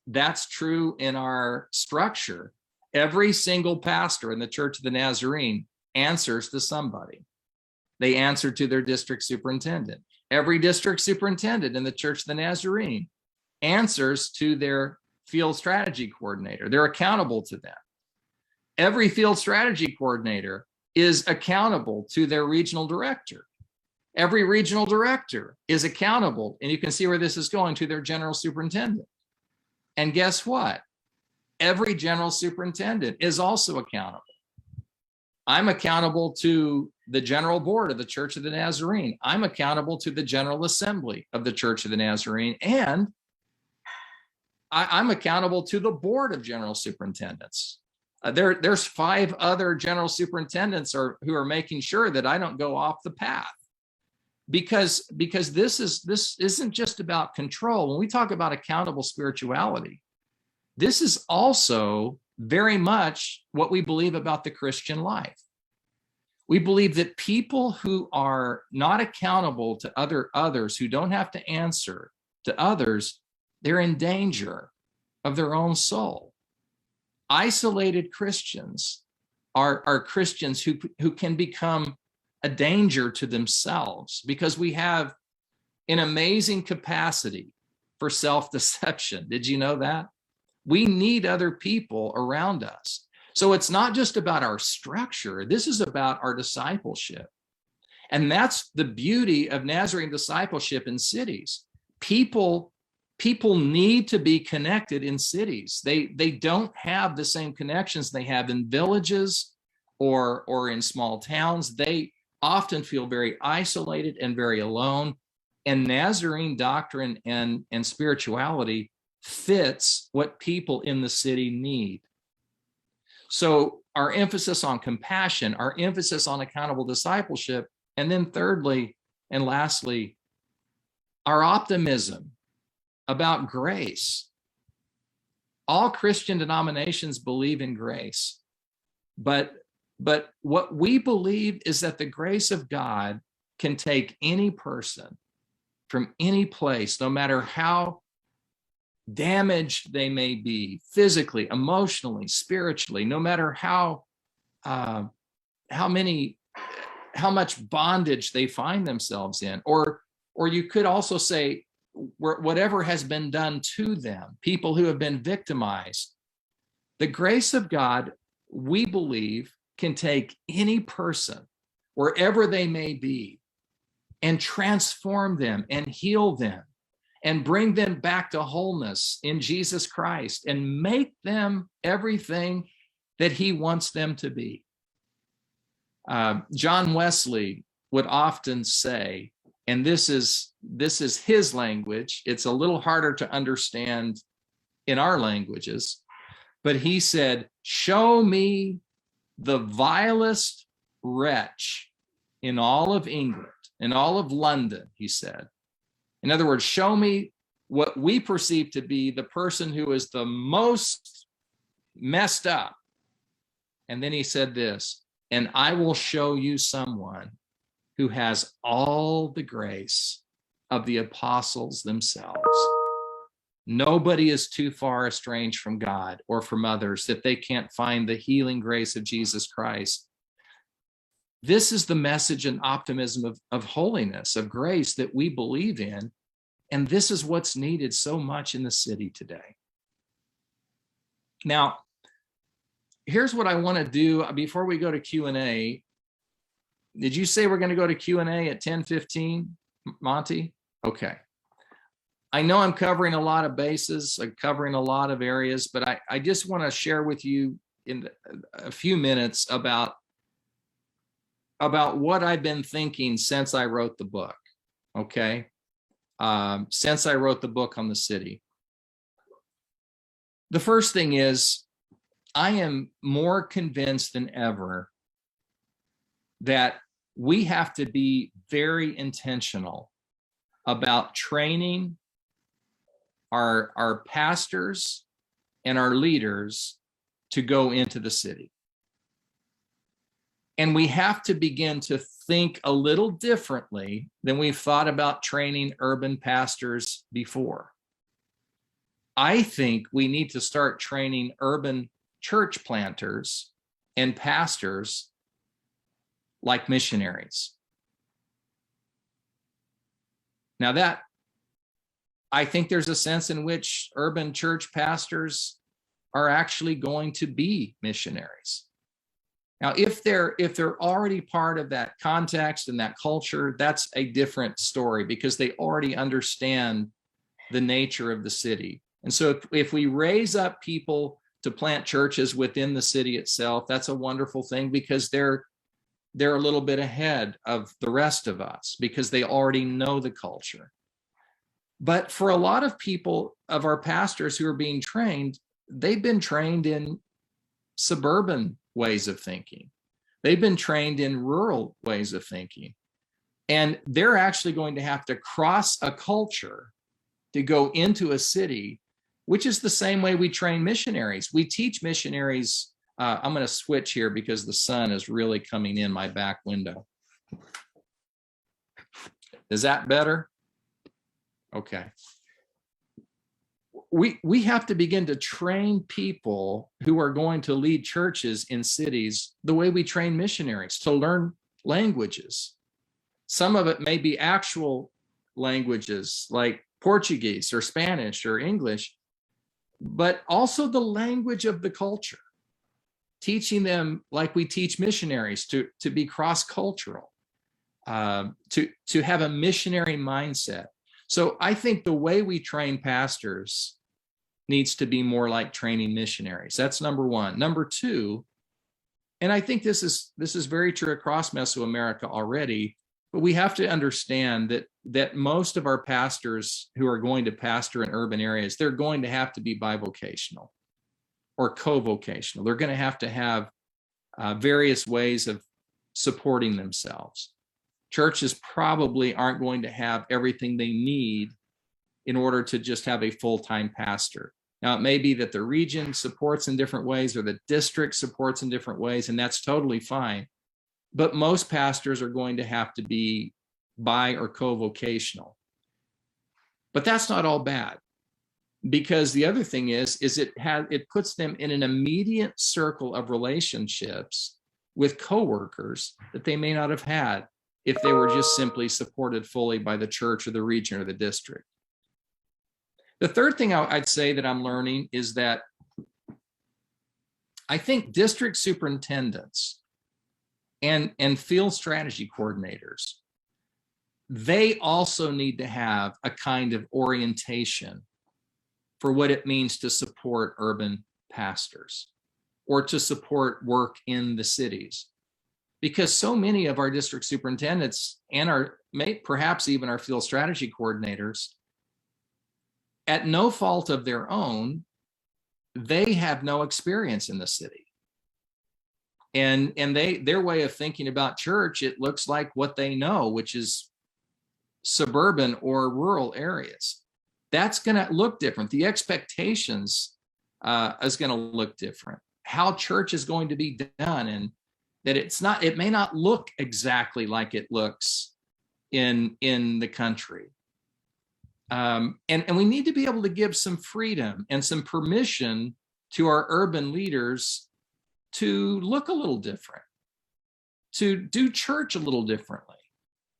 true in our structure. Every single pastor in the Church of the Nazarene answers to somebody. They answer to their district superintendent. Every district superintendent in the Church of the Nazarene answers to their field strategy coordinator. They're accountable to them. Every field strategy coordinator is accountable to their regional director. Every regional director is accountable, and you can see where this is going, to their general superintendent. And guess what? Every general superintendent is also accountable. I'm accountable to the general board of the Church of the Nazarene. I'm accountable to the General Assembly of the Church of the Nazarene. And I'm accountable to the board of general superintendents. There's 5 other general superintendents who are making sure that I don't go off the path. Because this isn't just about control. When we talk about accountable spirituality, this is also very much what we believe about the Christian life. We believe that people who are not accountable to others, who don't have to answer to others, they're in danger of their own soul. Isolated Christians are Christians who can become a danger to themselves, because we have an amazing capacity for self-deception. Did you know that? We need other people around us. So it's not just about our structure. This is about our discipleship. And that's the beauty of Nazarene discipleship in cities. People need to be connected in cities. They don't have the same connections they have in villages or in small towns. They often feel very isolated and very alone. And Nazarene doctrine and spirituality fits what people in the city need. So our emphasis on compassion, our emphasis on accountable discipleship, and then thirdly and lastly, our optimism about grace. All Christian denominations believe in grace, but what we believe is that the grace of God can take any person from any place, no matter how damaged they may be physically, emotionally, spiritually, no matter how much bondage they find themselves in, or you could also say whatever has been done to them, people who have been victimized. The grace of God, we believe, can take any person wherever they may be and transform them and heal them and bring them back to wholeness in Jesus Christ and make them everything that he wants them to be. John Wesley would often say, and this is his language, it's a little harder to understand in our languages, but he said, show me the vilest wretch in all of England, in all of London, he said. In other words, show me what we perceive to be the person who is the most messed up. And then he said this, and I will show you someone who has all the grace of the apostles themselves. Nobody is too far estranged from God or from others that they can't find the healing grace of Jesus Christ. This is the message and optimism of holiness, of grace that we believe in. And this is what's needed so much in the city today. Now, here's what I want to do before we go to Q&A. Did you say we're going to go to Q&A at 10:15, Monty? Okay. I know I'm covering a lot of bases, I'm covering a lot of areas, but I just want to share with you in a few minutes about what I've been thinking since I wrote the book, okay? Since I wrote the book on the city. The first thing is, I am more convinced than ever that we have to be very intentional about training our pastors and our leaders to go into the city. And we have to begin to think a little differently than we've thought about training urban pastors before. I think we need to start training urban church planters and pastors like missionaries. Now that, I think there's a sense in which urban church pastors are actually going to be missionaries. Now, if they're already part of that context and that culture, that's a different story because they already understand the nature of the city. And so if we raise up people to plant churches within the city itself, that's a wonderful thing because they're a little bit ahead of the rest of us because they already know the culture. But for a lot of people, of our pastors who are being trained, they've been trained in suburban ways of thinking. They've been trained in rural ways of thinking. And they're actually going to have to cross a culture to go into a city, which is the same way we train missionaries. We teach missionaries. I'm going to switch here because the sun is really coming in my back window. Is that better? Okay. We have to begin to train people who are going to lead churches in cities the way we train missionaries to learn languages. Some of it may be actual languages like Portuguese or Spanish or English, but also the language of the culture. Teaching them like we teach missionaries to be cross-cultural, to have a missionary mindset. So I think the way we train pastors needs to be more like training missionaries. That's number one. Number two, and I think this is very true across Mesoamerica already, but we have to understand that most of our pastors who are going to pastor in urban areas, they're going to have to be bivocational or co-vocational. They're going to have various ways of supporting themselves. Churches probably aren't going to have everything they need in order to just have a full-time pastor. Now, it may be that the region supports in different ways or the district supports in different ways, and that's totally fine. But most pastors are going to have to be bi or co-vocational. But that's not all bad, because the other thing is it puts them in an immediate circle of relationships with coworkers that they may not have had if they were just simply supported fully by the church or the region or the district. The third thing I'd say that I'm learning is that I think district superintendents and field strategy coordinators, they also need to have a kind of orientation for what it means to support urban pastors or to support work in the cities. Because so many of our district superintendents and perhaps even our field strategy coordinators, at no fault of their own, they have no experience in the city. And their way of thinking about church, it looks like what they know, which is suburban or rural areas. That's going to look different. The expectations is going to look different. How church is going to be done, and that it may not look exactly like it looks in the country. And we need to be able to give some freedom and some permission to our urban leaders to look a little different, to do church a little differently.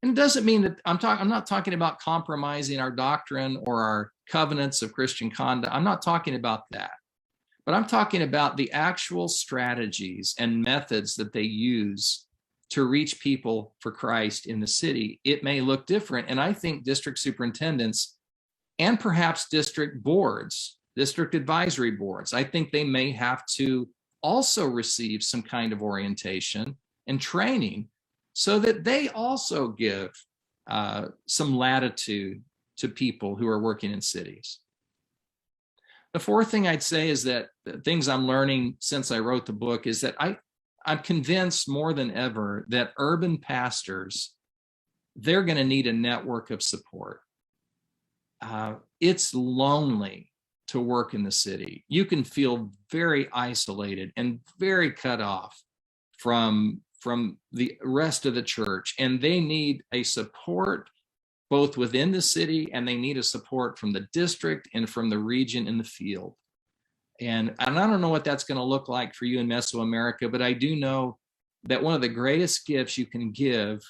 And it doesn't mean that I'm not talking about compromising our doctrine or our covenants of Christian conduct. I'm not talking about that. But I'm talking about the actual strategies and methods that they use to reach people for Christ in the city. It may look different. And I think district superintendents and perhaps district boards, district advisory boards, I think they may have to also receive some kind of orientation and training so that they also give some latitude to people who are working in cities. The fourth thing I'd say is that the things I'm learning since I wrote the book is that I'm convinced more than ever that urban pastors, they're going to need a network of support. It's lonely to work in the city. You can feel very isolated and very cut off from the rest of the church, and they need a support both within the city, and they need a support from the district and from the region in the field. And I don't know what that's going to look like for you in Mesoamerica, but I do know that one of the greatest gifts you can give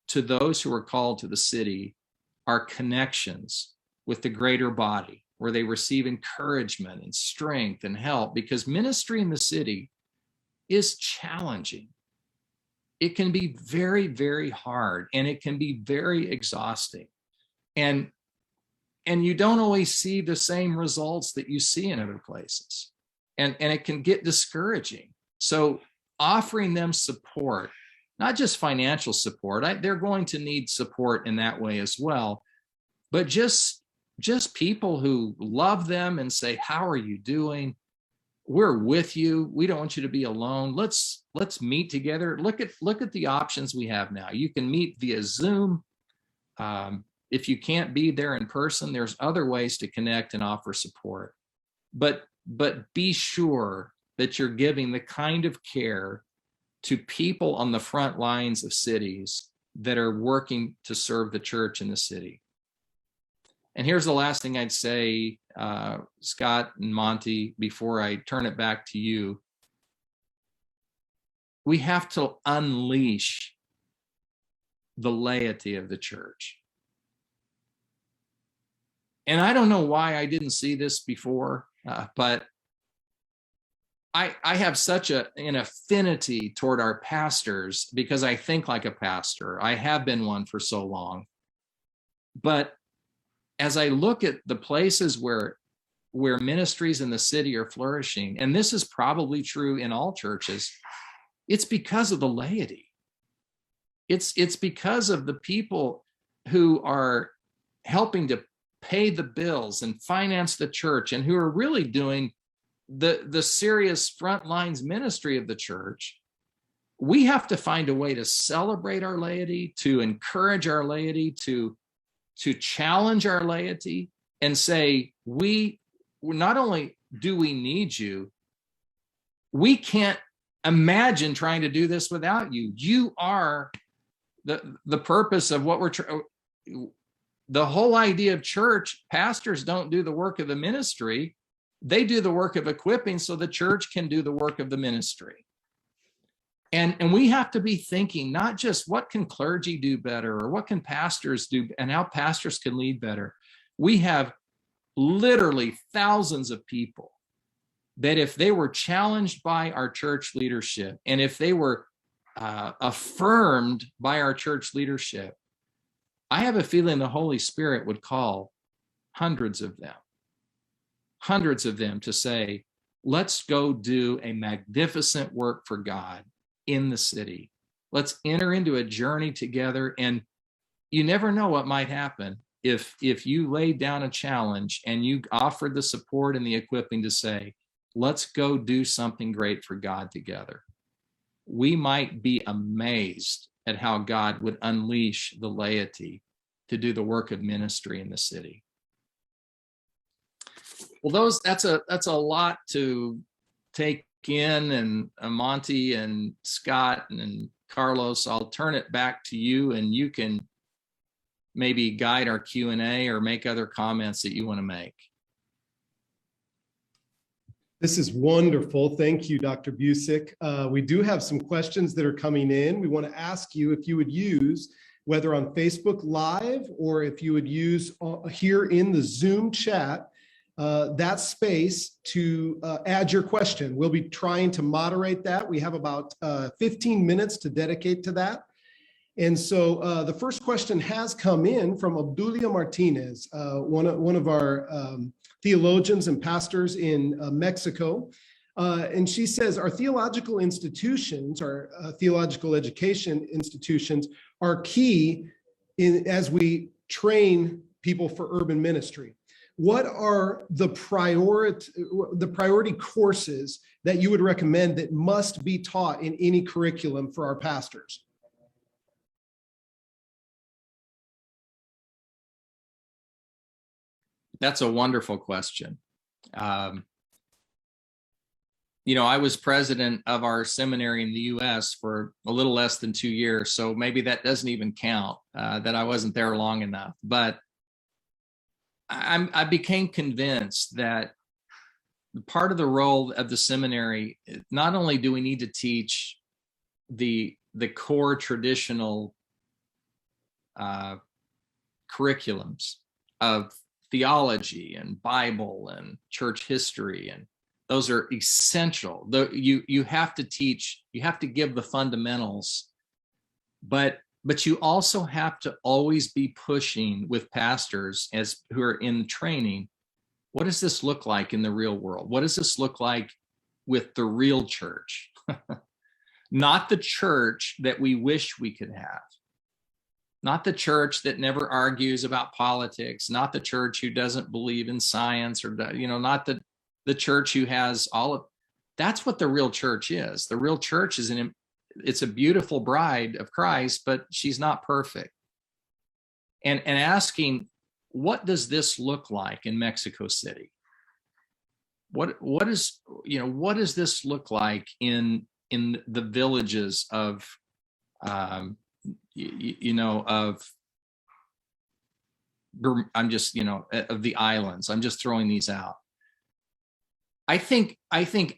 to those who are called to the city are connections with the greater body, where they receive encouragement and strength and help, because ministry in the city is challenging. It can be very, very hard, and it can be very exhausting. And you don't always see the same results that you see in other places. And it can get discouraging. So offering them support, not just financial support, they're going to need support in that way as well, but just people who love them and say, how are you doing? We're with you. We don't want you to be alone. Let's meet together. Look at the options we have now. You can meet via Zoom. If you can't be there in person, there's other ways to connect and offer support. But be sure that you're giving the kind of care to people on the front lines of cities that are working to serve the church in the city. And here's the last thing I'd say, Scott and Monty, before I turn it back to you. We have to unleash the laity of the church. And I don't know why I didn't see this before, but I have such an affinity toward our pastors because I think like a pastor. I have been one for so long. But as I look at the places where ministries in the city are flourishing, and this is probably true in all churches, it's because of the laity. It's because of the people who are helping to pay the bills and finance the church, and who are really doing the serious front lines ministry of the church. We have to find a way to celebrate our laity, to encourage our laity, to challenge our laity, and say, we not only do we need you, we can't imagine trying to do this without you. You are the purpose of what the whole idea of church. Pastors don't do the work of the ministry. They do the work of equipping so the church can do the work of the ministry. And we have to be thinking not just what can clergy do better or what can pastors do and how pastors can lead better. We have literally thousands of people that if they were challenged by our church leadership, and if they were affirmed by our church leadership, I have a feeling the Holy Spirit would call hundreds of them to say, let's go do a magnificent work for God in the city. Let's enter into a journey together. And you never know what might happen if you laid down a challenge and you offered the support and the equipping to say, Let's go do something great for God together. We might be amazed at how God would unleash the laity to do the work of ministry in the city. Well, that's a lot to take in, and Monty and Scott and Carlos, I'll turn it back to you, and you can maybe guide our Q&A or make other comments that you want to make. This is wonderful. Thank you, Dr. Busic. We do have some questions that are coming in. We want to ask you if you would use, whether on Facebook Live or if you would use here in the Zoom chat, that space to add your question. We'll be trying to moderate that. We have about 15 minutes to dedicate to that. And so the first question has come in from Obdulia Martinez, one of our theologians and pastors in Mexico. And she says, our theological institutions, our theological education institutions are key as we train people for urban ministry. What are the priority courses that you would recommend that must be taught in any curriculum for our pastors? That's a wonderful question. I was president of our seminary in the U.S. for a little less than 2 years, so maybe that doesn't even count, that I wasn't there long enough. But I became convinced that part of the role of the seminary, not only do we need to teach the core traditional curriculums of theology and Bible and church history, and those are essential. You have to teach, you have to give the fundamentals, but you also have to always be pushing with pastors who are in training. What does this look like in the real world? What does this look like with the real church? Not the church that we wish we could have. Not the church that never argues about politics, not the church who doesn't believe in science, or, not the church who has all of, that's what the real church is. The real church is it's a beautiful bride of Christ, but she's not perfect. And asking, what does this look like in Mexico City? What does this look like in the villages of of the islands? I'm just throwing these out. I think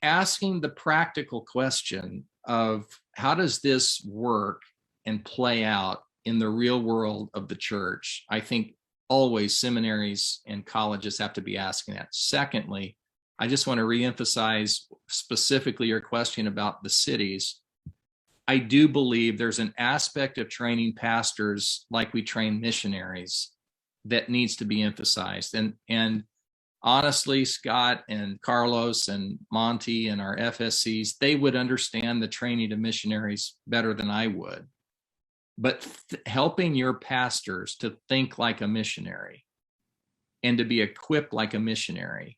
asking the practical question of how does this work and play out in the real world of the church, I think always seminaries and colleges have to be asking that. Secondly, I just want to reemphasize specifically your question about the cities. I do believe there's an aspect of training pastors like we train missionaries that needs to be emphasized. And honestly, Scott and Carlos and Monty and our FSCs, they would understand the training of missionaries better than I would. But helping your pastors to think like a missionary and to be equipped like a missionary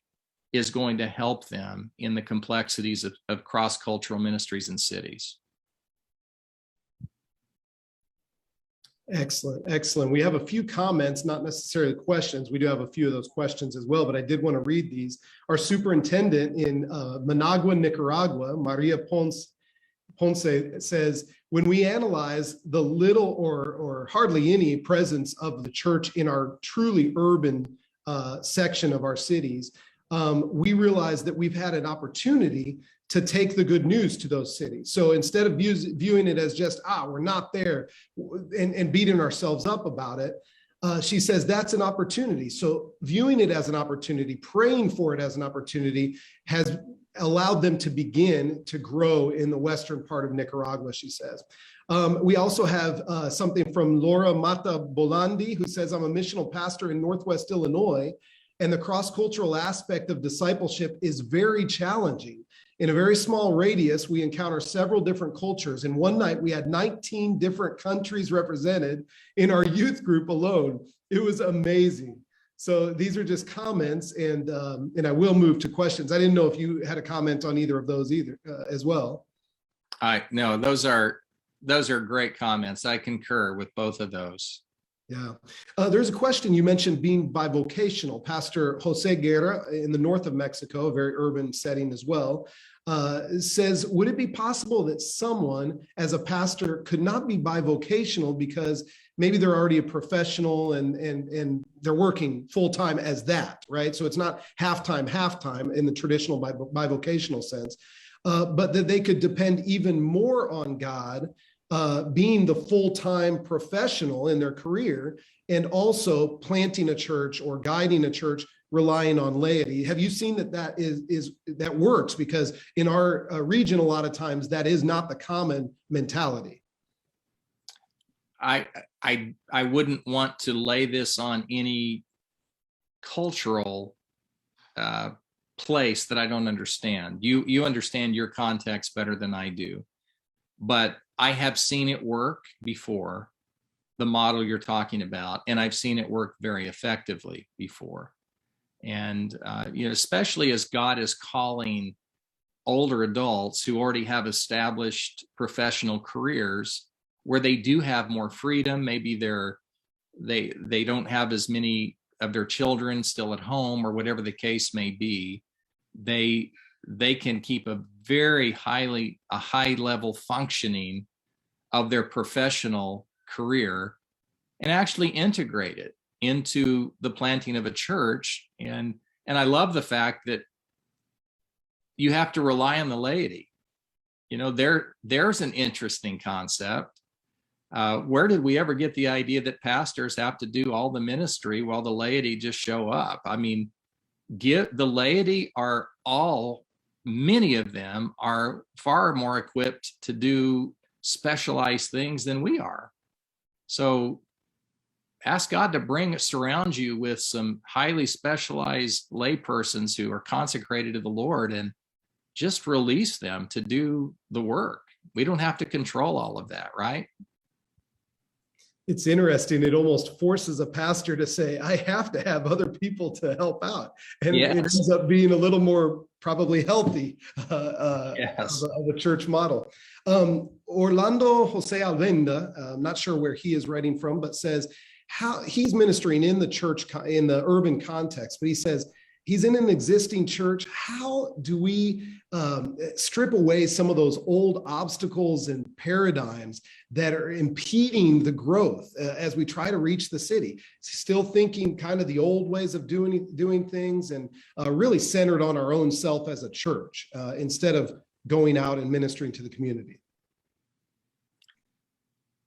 is going to help them in the complexities of cross-cultural ministries in cities. Excellent, excellent. We have a few comments, not necessarily questions. We do have a few of those questions as well, but I did want to read these. Our superintendent in Managua, Nicaragua, Maria Ponce says, when we analyze the little or hardly any presence of the church in our truly urban section of our cities, we realize that we've had an opportunity to take the good news to those cities. So instead of viewing it as just, we're not there and beating ourselves up about it, she says that's an opportunity. So viewing it as an opportunity, praying for it as an opportunity has allowed them to begin to grow in the western part of Nicaragua, she says. We also have something from Laura Mata Bolandi, who says, I'm a missional pastor in Northwest Illinois, and the cross-cultural aspect of discipleship is very challenging. In a very small radius, we encounter several different cultures. And one night we had 19 different countries represented in our youth group alone. It was amazing. So these are just comments, and I will move to questions. I didn't know if you had a comment on either of those either as well. No, those are great comments. I concur with both of those. Yeah. There's a question. You mentioned being bivocational. Pastor Jose Guerra in the north of Mexico, a very urban setting as well, says, would it be possible that someone as a pastor could not be bivocational because maybe they're already a professional and they're working full-time as that, right? So it's not half-time in the traditional bivocational sense, but that they could depend even more on God, being the full-time professional in their career, and also planting a church or guiding a church, relying on laity. Have you seen that works? Because in our region, a lot of times that is not the common mentality. I wouldn't want to lay this on any cultural place that I don't understand. You understand your context better than I do, but I have seen it work before, the model you're talking about, and I've seen it work very effectively before. And especially as God is calling older adults who already have established professional careers where they do have more freedom. Maybe they don't have as many of their children still at home, or whatever the case may be. They can keep a high level functioning of their professional career and actually integrate it into the planting of a church. And I love the fact that you have to rely on the laity. There's an interesting concept. Where did we ever get the idea that pastors have to do all the ministry while the laity just show up? I mean, the laity many of them are far more equipped to do specialized things than we are. So ask God to surround you with some highly specialized laypersons who are consecrated to the Lord, and just release them to do the work. We don't have to control all of that, right? It's interesting. It almost forces a pastor to say, I have to have other people to help out. And yes. It ends up being a little more probably healthy yes. of a church model. Orlando Jose Alvenda, I'm not sure where he is writing from, but says how he's ministering in the church, in the urban context, but he says, he's in an existing church. How do we strip away some of those old obstacles and paradigms that are impeding the growth as we try to reach the city? Still thinking kind of the old ways of doing things, and really centered on our own self as a church instead of going out and ministering to the community.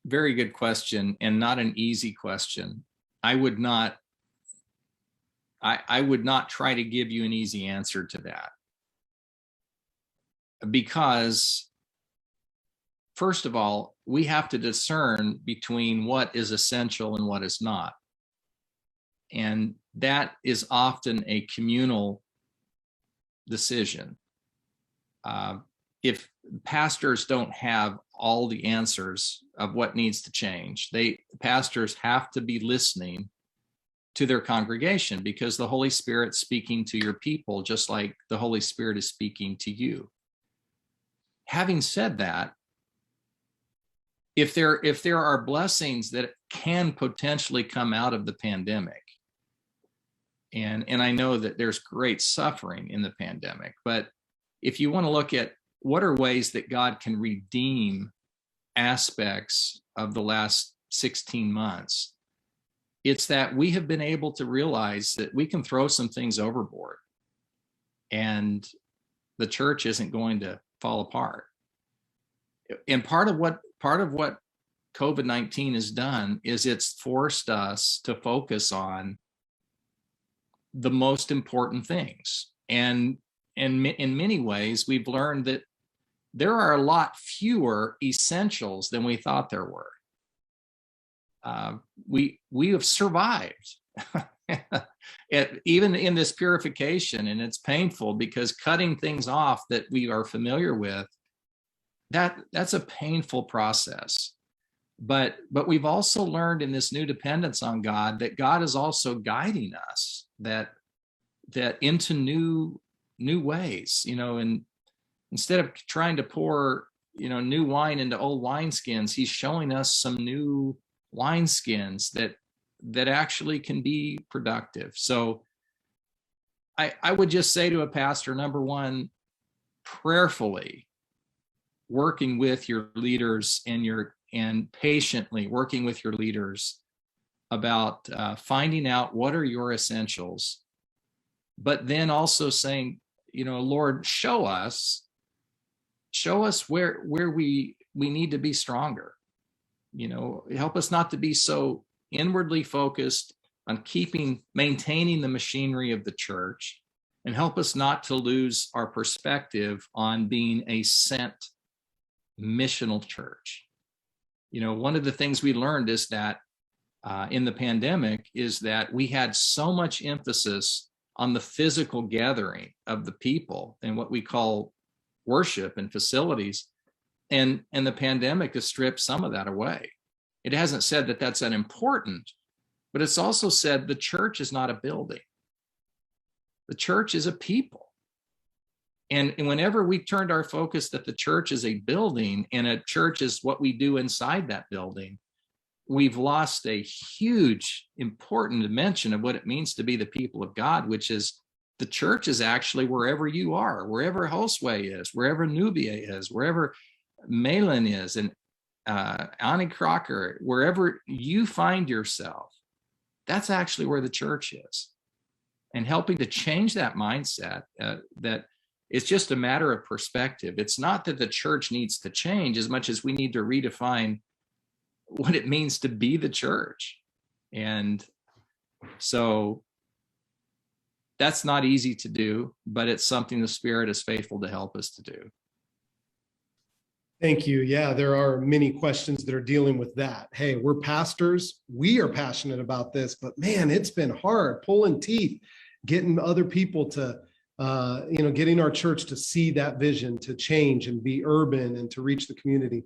Very good question, and not an easy question. I would not try to give you an easy answer to that, because first of all, we have to discern between what is essential and what is not. And that is often a communal decision. If pastors don't have all the answers of what needs to change, pastors have to be listening to their congregation, because the Holy Spirit's speaking to your people just like the Holy Spirit is speaking to you. Having said that, if there are blessings that can potentially come out of the pandemic, and I know that there's great suffering in the pandemic, but if you want to look at what are ways that God can redeem aspects of the last 16 months, it's that we have been able to realize that we can throw some things overboard and the church isn't going to fall apart. And part of what COVID-19 has done is it's forced us to focus on the most important things. And in many ways, we've learned that there are a lot fewer essentials than we thought there were. We have survived even in this purification, and it's painful because cutting things off that we are familiar with, that's a painful process. But we've also learned in this new dependence on God that God is also guiding us that into new ways, and instead of trying to pour, new wine into old wineskins, he's showing us some new wineskins that actually can be productive. So I would just say to a pastor, number one, prayerfully working with your leaders and patiently working with your leaders about finding out what are your essentials, but then also saying, Lord, show us where we need to be stronger. Help us not to be so inwardly focused on maintaining the machinery of the church, and help us not to lose our perspective on being a sent missional church. One of the things we learned is that in the pandemic is that we had so much emphasis on the physical gathering of the people and what we call worship and facilities. And the pandemic has stripped some of that away. It hasn't said that that's unimportant, but it's also said the church is not a building. The church is a people. And whenever we turned our focus that the church is a building and a church is what we do inside that building, we've lost a huge, important dimension of what it means to be the people of God, which is the church is actually wherever you are, wherever Josue is, wherever Nubia is, wherever Malin is, and Annie Crocker, wherever you find yourself, that's actually where the church is. And helping to change that mindset, that it's just a matter of perspective. It's not that the church needs to change as much as we need to redefine what it means to be the church. And so that's not easy to do, but it's something the Spirit is faithful to help us to do. Thank you. Yeah, there are many questions that are dealing with that. Hey, we're pastors. We are passionate about this, but man, it's been hard pulling teeth, getting other people to, getting our church to see that vision, to change and be urban and to reach the community.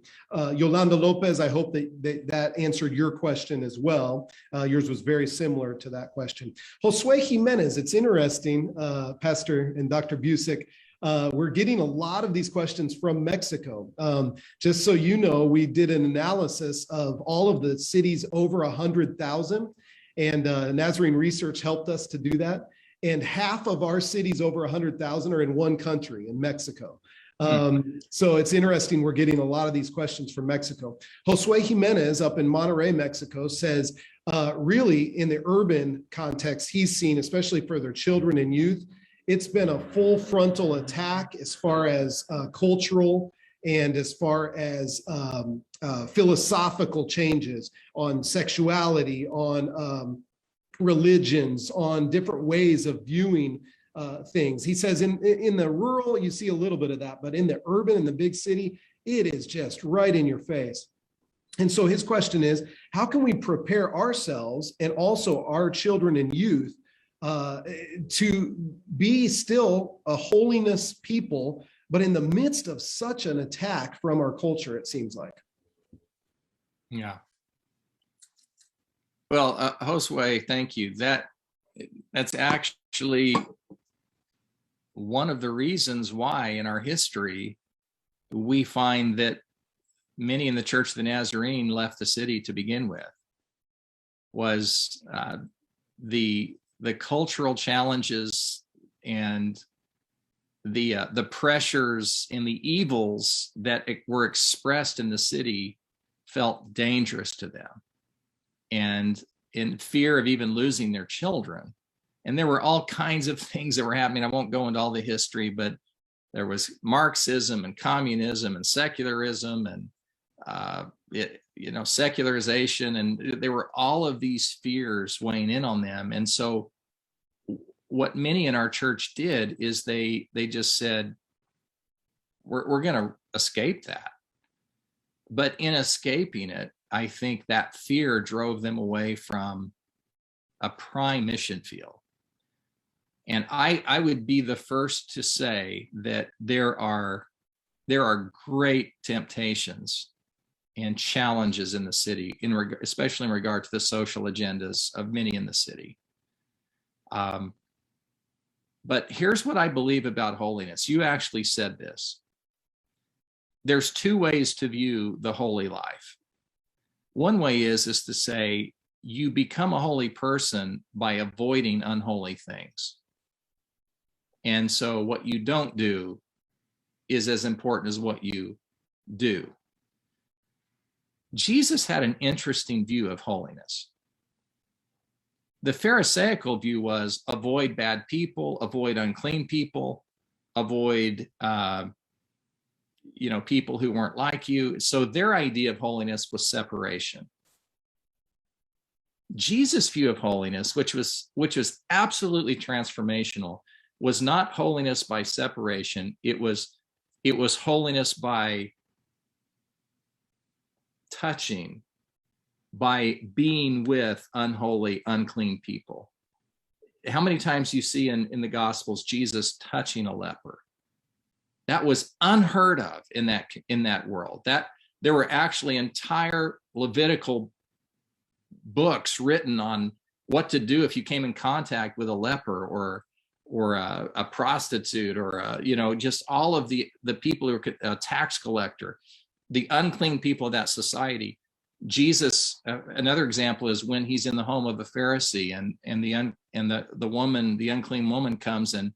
Yolanda Lopez, I hope that answered your question as well. Yours was very similar to that question. Josue Jimenez, it's interesting, Pastor and Dr. Busic, we're getting a lot of these questions from Mexico. Just so you know, we did an analysis of all of the cities over 100,000, and Nazarene Research helped us to do that. And half of our cities over 100,000 are in one country, in Mexico. So it's interesting, we're getting a lot of these questions from Mexico. Josue Jimenez up in Monterrey, Mexico says, really in the urban context he's seen, especially for their children and youth, it's been a full frontal attack as far as cultural and as far as philosophical changes on sexuality, on religions, on different ways of viewing things. He says in the rural, you see a little bit of that, but in the urban and the big city, it is just right in your face. And so his question is, how can we prepare ourselves and also our children and youth to be still a holiness people, but in the midst of such an attack from our culture, it seems like? Yeah. Well, Josue, thank you. That's actually one of the reasons why in our history we find that many in the Church of the Nazarene left the city to begin with, was the cultural challenges and the pressures and the evils that were expressed in the city felt dangerous to them, and in fear of even losing their children. And there were all kinds of things that were happening. I won't go into all the history, but there was Marxism and communism and secularism and secularization, and there were all of these fears weighing in on them. And so what many in our church did is they just said, we're going to escape that. But in escaping it, I think that fear drove them away from a prime mission field. And I would be the first to say that there are great temptations and challenges in the city, especially in regard to the social agendas of many in the city. But here's what I believe about holiness. You actually said this. There's two ways to view the holy life. One way is to say you become a holy person by avoiding unholy things. And so what you don't do is as important as what you do. Jesus had an interesting view of holiness. The Pharisaical view was avoid bad people, avoid unclean people, avoid people who weren't like you. So their idea of holiness was separation. Jesus' view of holiness, which was absolutely transformational, was not holiness by separation. It was holiness by touching, by being with unholy, unclean people. How many times you see in the Gospels Jesus touching a leper? That was unheard of in that world. That there were actually entire Levitical books written on what to do if you came in contact with a leper or a prostitute or just all of the people who were a tax collector, the unclean people of that society. Jesus, another example is when he's in the home of a Pharisee and the woman, the unclean woman, comes and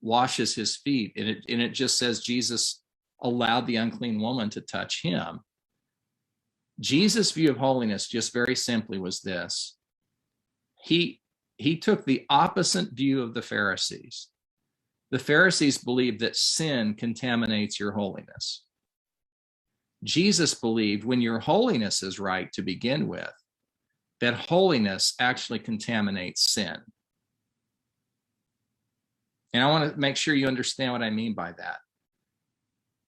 washes his feet, and it just says Jesus allowed the unclean woman to touch him. Jesus' view of holiness, just very simply, was this: he took the opposite view of the Pharisees. The Pharisees believed that sin contaminates your holiness. Jesus believed when your holiness is right to begin with, that holiness actually contaminates sin. And I want to make sure you understand what I mean by that.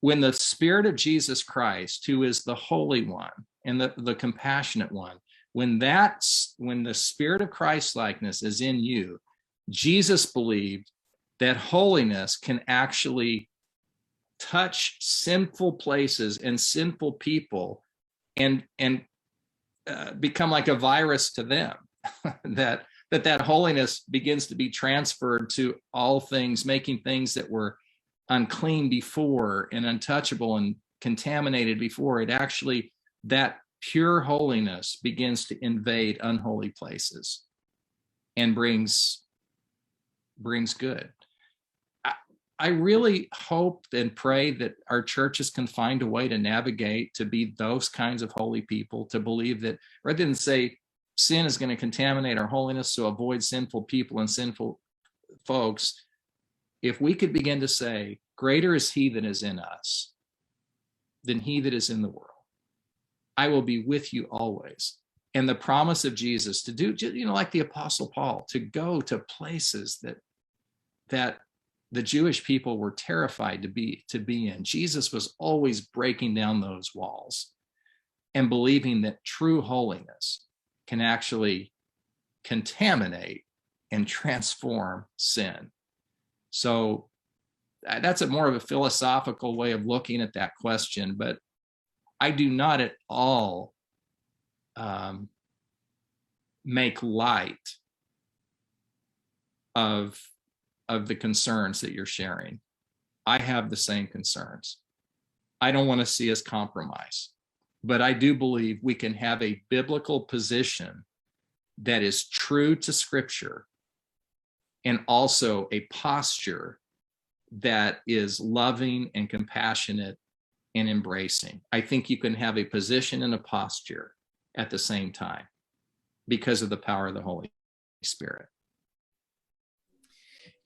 When the Spirit of Jesus Christ, who is the Holy One and the compassionate one, when the Spirit of Christ-likeness is in you, Jesus believed that holiness can actually touch sinful places and sinful people and become like a virus to them. that holiness begins to be transferred to all things, making things that were unclean before and untouchable and contaminated before. It actually, that pure holiness begins to invade unholy places and brings good. I really hope and pray that our churches can find a way to navigate to be those kinds of holy people, to believe that rather than say sin is going to contaminate our holiness, so avoid sinful people and sinful folks, if we could begin to say, greater is he that is in us than he that is in the world. I will be with you always. And the promise of Jesus to do, like the Apostle Paul, to go to places that the Jewish people were terrified to be in. Jesus was always breaking down those walls and believing that true holiness can actually contaminate and transform sin. So that's more of a philosophical way of looking at that question, but I do not at all make light of the concerns that you're sharing. I have the same concerns. I don't want to see us compromise, but I do believe we can have a biblical position that is true to Scripture and also a posture that is loving and compassionate and embracing. I think you can have a position and a posture at the same time because of the power of the Holy Spirit.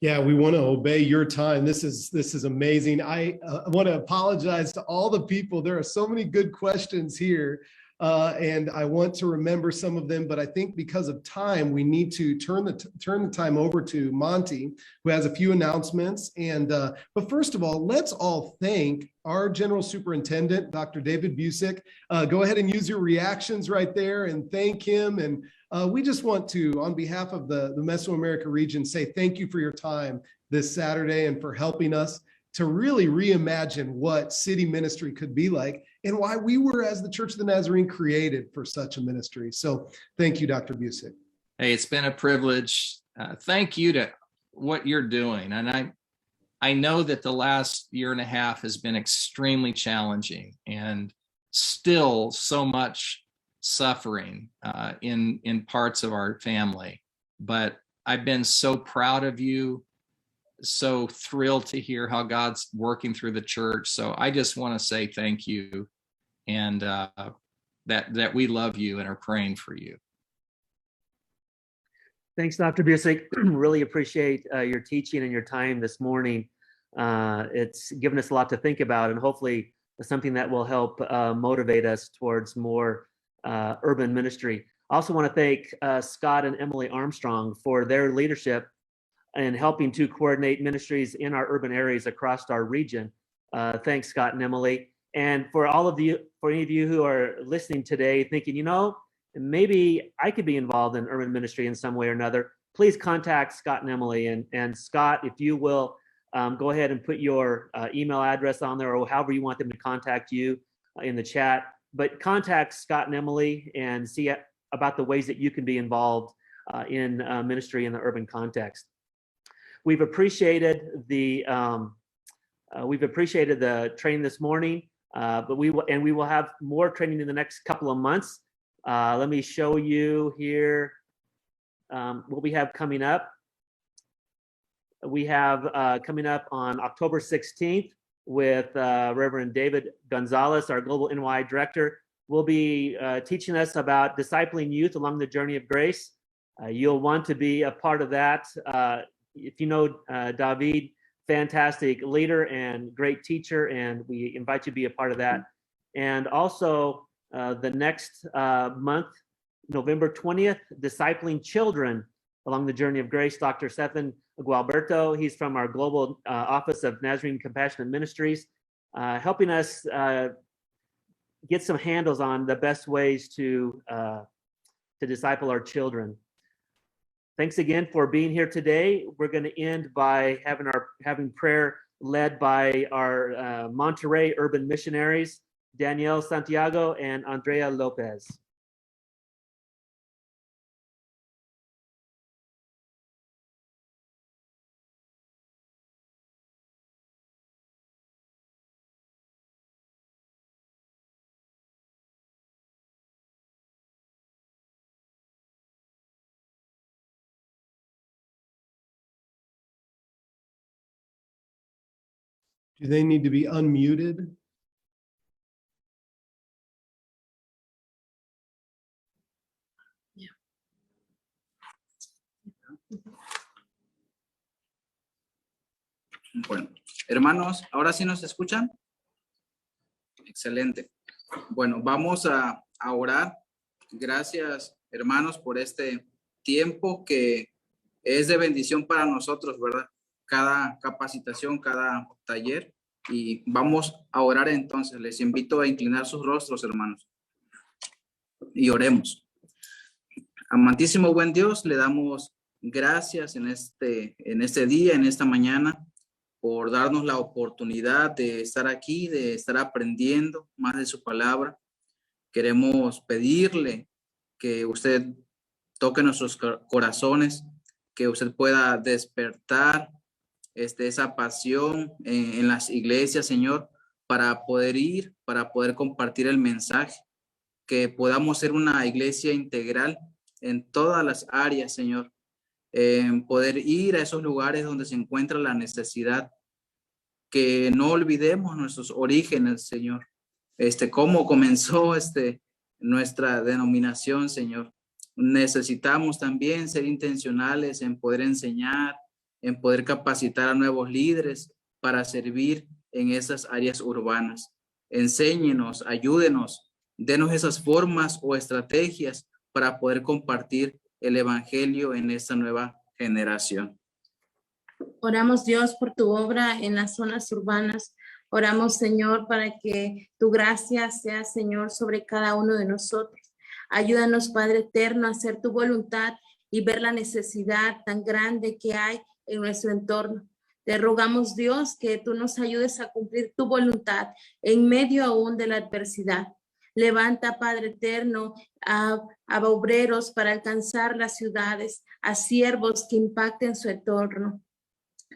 Yeah, we want to obey your time. This is amazing. I want to apologize to all the people. There are so many good questions here, and I want to remember some of them. But I think because of time, we need to turn the time over to Monty, who has a few announcements. And but first of all, let's all thank our General Superintendent, Dr. David Busic. Go ahead and use your reactions right there and thank him. And we just want to, on behalf of the Mesoamerica region, say thank you for your time this Saturday and for helping us to really reimagine what city ministry could be like and why we were, as the Church of the Nazarene, created for such a ministry. So thank you, Dr. Busic. Hey, it's been a privilege. Thank you to what you're doing. And I know that the last year and a half has been extremely challenging, and still so much suffering in parts of our family. But I've been so proud of you, so thrilled to hear how God's working through the church. So I just want to say thank you, and that we love you and are praying for you. Thanks, Dr. Busic. Really appreciate your teaching and your time this morning. It's given us a lot to think about, and hopefully something that will help motivate us towards more urban ministry. I also want to thank Scott and Emily Armstrong for their leadership in helping to coordinate ministries in our urban areas across our region. Thanks, Scott and Emily. And for all of you, for any of you who are listening today thinking, you know, maybe I could be involved in urban ministry in some way or another, please contact Scott and Emily. And Scott, if you will go ahead and put your email address on there, or however you want them to contact you in the chat. But contact Scott and Emily and see about the ways that you can be involved in ministry in the urban context. We've appreciated the training this morning, but we will have more training in the next couple of months. Let me show you here what we have coming up. We have coming up on October 16th with Reverend David Gonzalez, our Global NY Director, will be teaching us about discipling youth along the journey of grace. You'll want to be a part of that. If you know David, fantastic leader and great teacher, and we invite you to be a part of that. And also the next month, November 20th, discipling children along the journey of grace. Dr. Stephan Gualberto, he's from our Global Office of Nazarene Compassionate Ministries, helping us get some handles on the best ways to disciple our children. Thanks again for being here today. We're going to end by having prayer led by our Monterrey urban missionaries, Danielle Santiago and Andrea Lopez. Do they need to be unmuted? Bueno, hermanos, ¿ahora sí nos escuchan? Excelente. Bueno, vamos a orar. Gracias, hermanos, por este tiempo que es de bendición para nosotros, ¿verdad? Cada capacitación, cada taller. Y vamos a orar entonces. Les invito a inclinar sus rostros, hermanos. Y oremos. Amantísimo buen Dios, le damos gracias en este día, en esta mañana, por darnos la oportunidad de estar aquí, de estar aprendiendo más de su palabra. Queremos pedirle que usted toque nuestros corazones, que usted pueda despertar esa pasión en las iglesias, Señor, para poder ir, para poder compartir el mensaje, que podamos ser una iglesia integral en todas las áreas, Señor, poder ir a esos lugares donde se encuentra la necesidad, que no olvidemos nuestros orígenes, Señor, cómo comenzó nuestra denominación, Señor. Necesitamos también ser intencionales en poder enseñar, en poder capacitar a nuevos líderes para servir en esas áreas urbanas. Enséñenos, ayúdenos, denos esas formas o estrategias para poder compartir el evangelio en esta nueva generación. Oramos, Dios, por tu obra en las zonas urbanas. Oramos, Señor, para que tu gracia sea, Señor, sobre cada uno de nosotros. Ayúdanos, Padre eterno, a hacer tu voluntad y ver la necesidad tan grande que hay en nuestro entorno. Te rogamos, Dios, que tú nos ayudes a cumplir tu voluntad en medio aún de la adversidad. Levanta, Padre eterno, a obreros para alcanzar las ciudades, a siervos que impacten su entorno.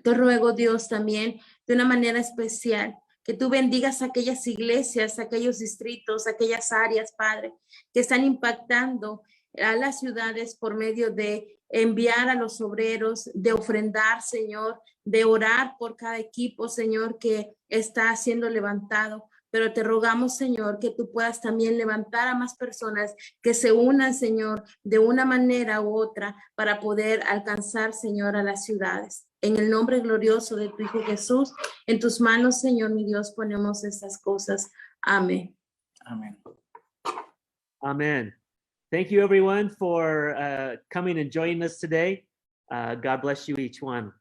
Te ruego, Dios, también de una manera especial, que tú bendigas aquellas iglesias, aquellos distritos, aquellas áreas, Padre, que están impactando a las ciudades por medio de enviar a los obreros, de ofrendar, Señor, de orar por cada equipo, Señor, que está siendo levantado. Pero te rogamos, Señor, que tú puedas también levantar a más personas que se unan, Señor, de una manera u otra para poder alcanzar, Señor, a las ciudades. En el nombre glorioso de tu Hijo Jesús, en tus manos, Señor, mi Dios, ponemos estas cosas. Amén. Amén. Amen. Thank you, everyone, for coming and joining us today. God bless you, each one.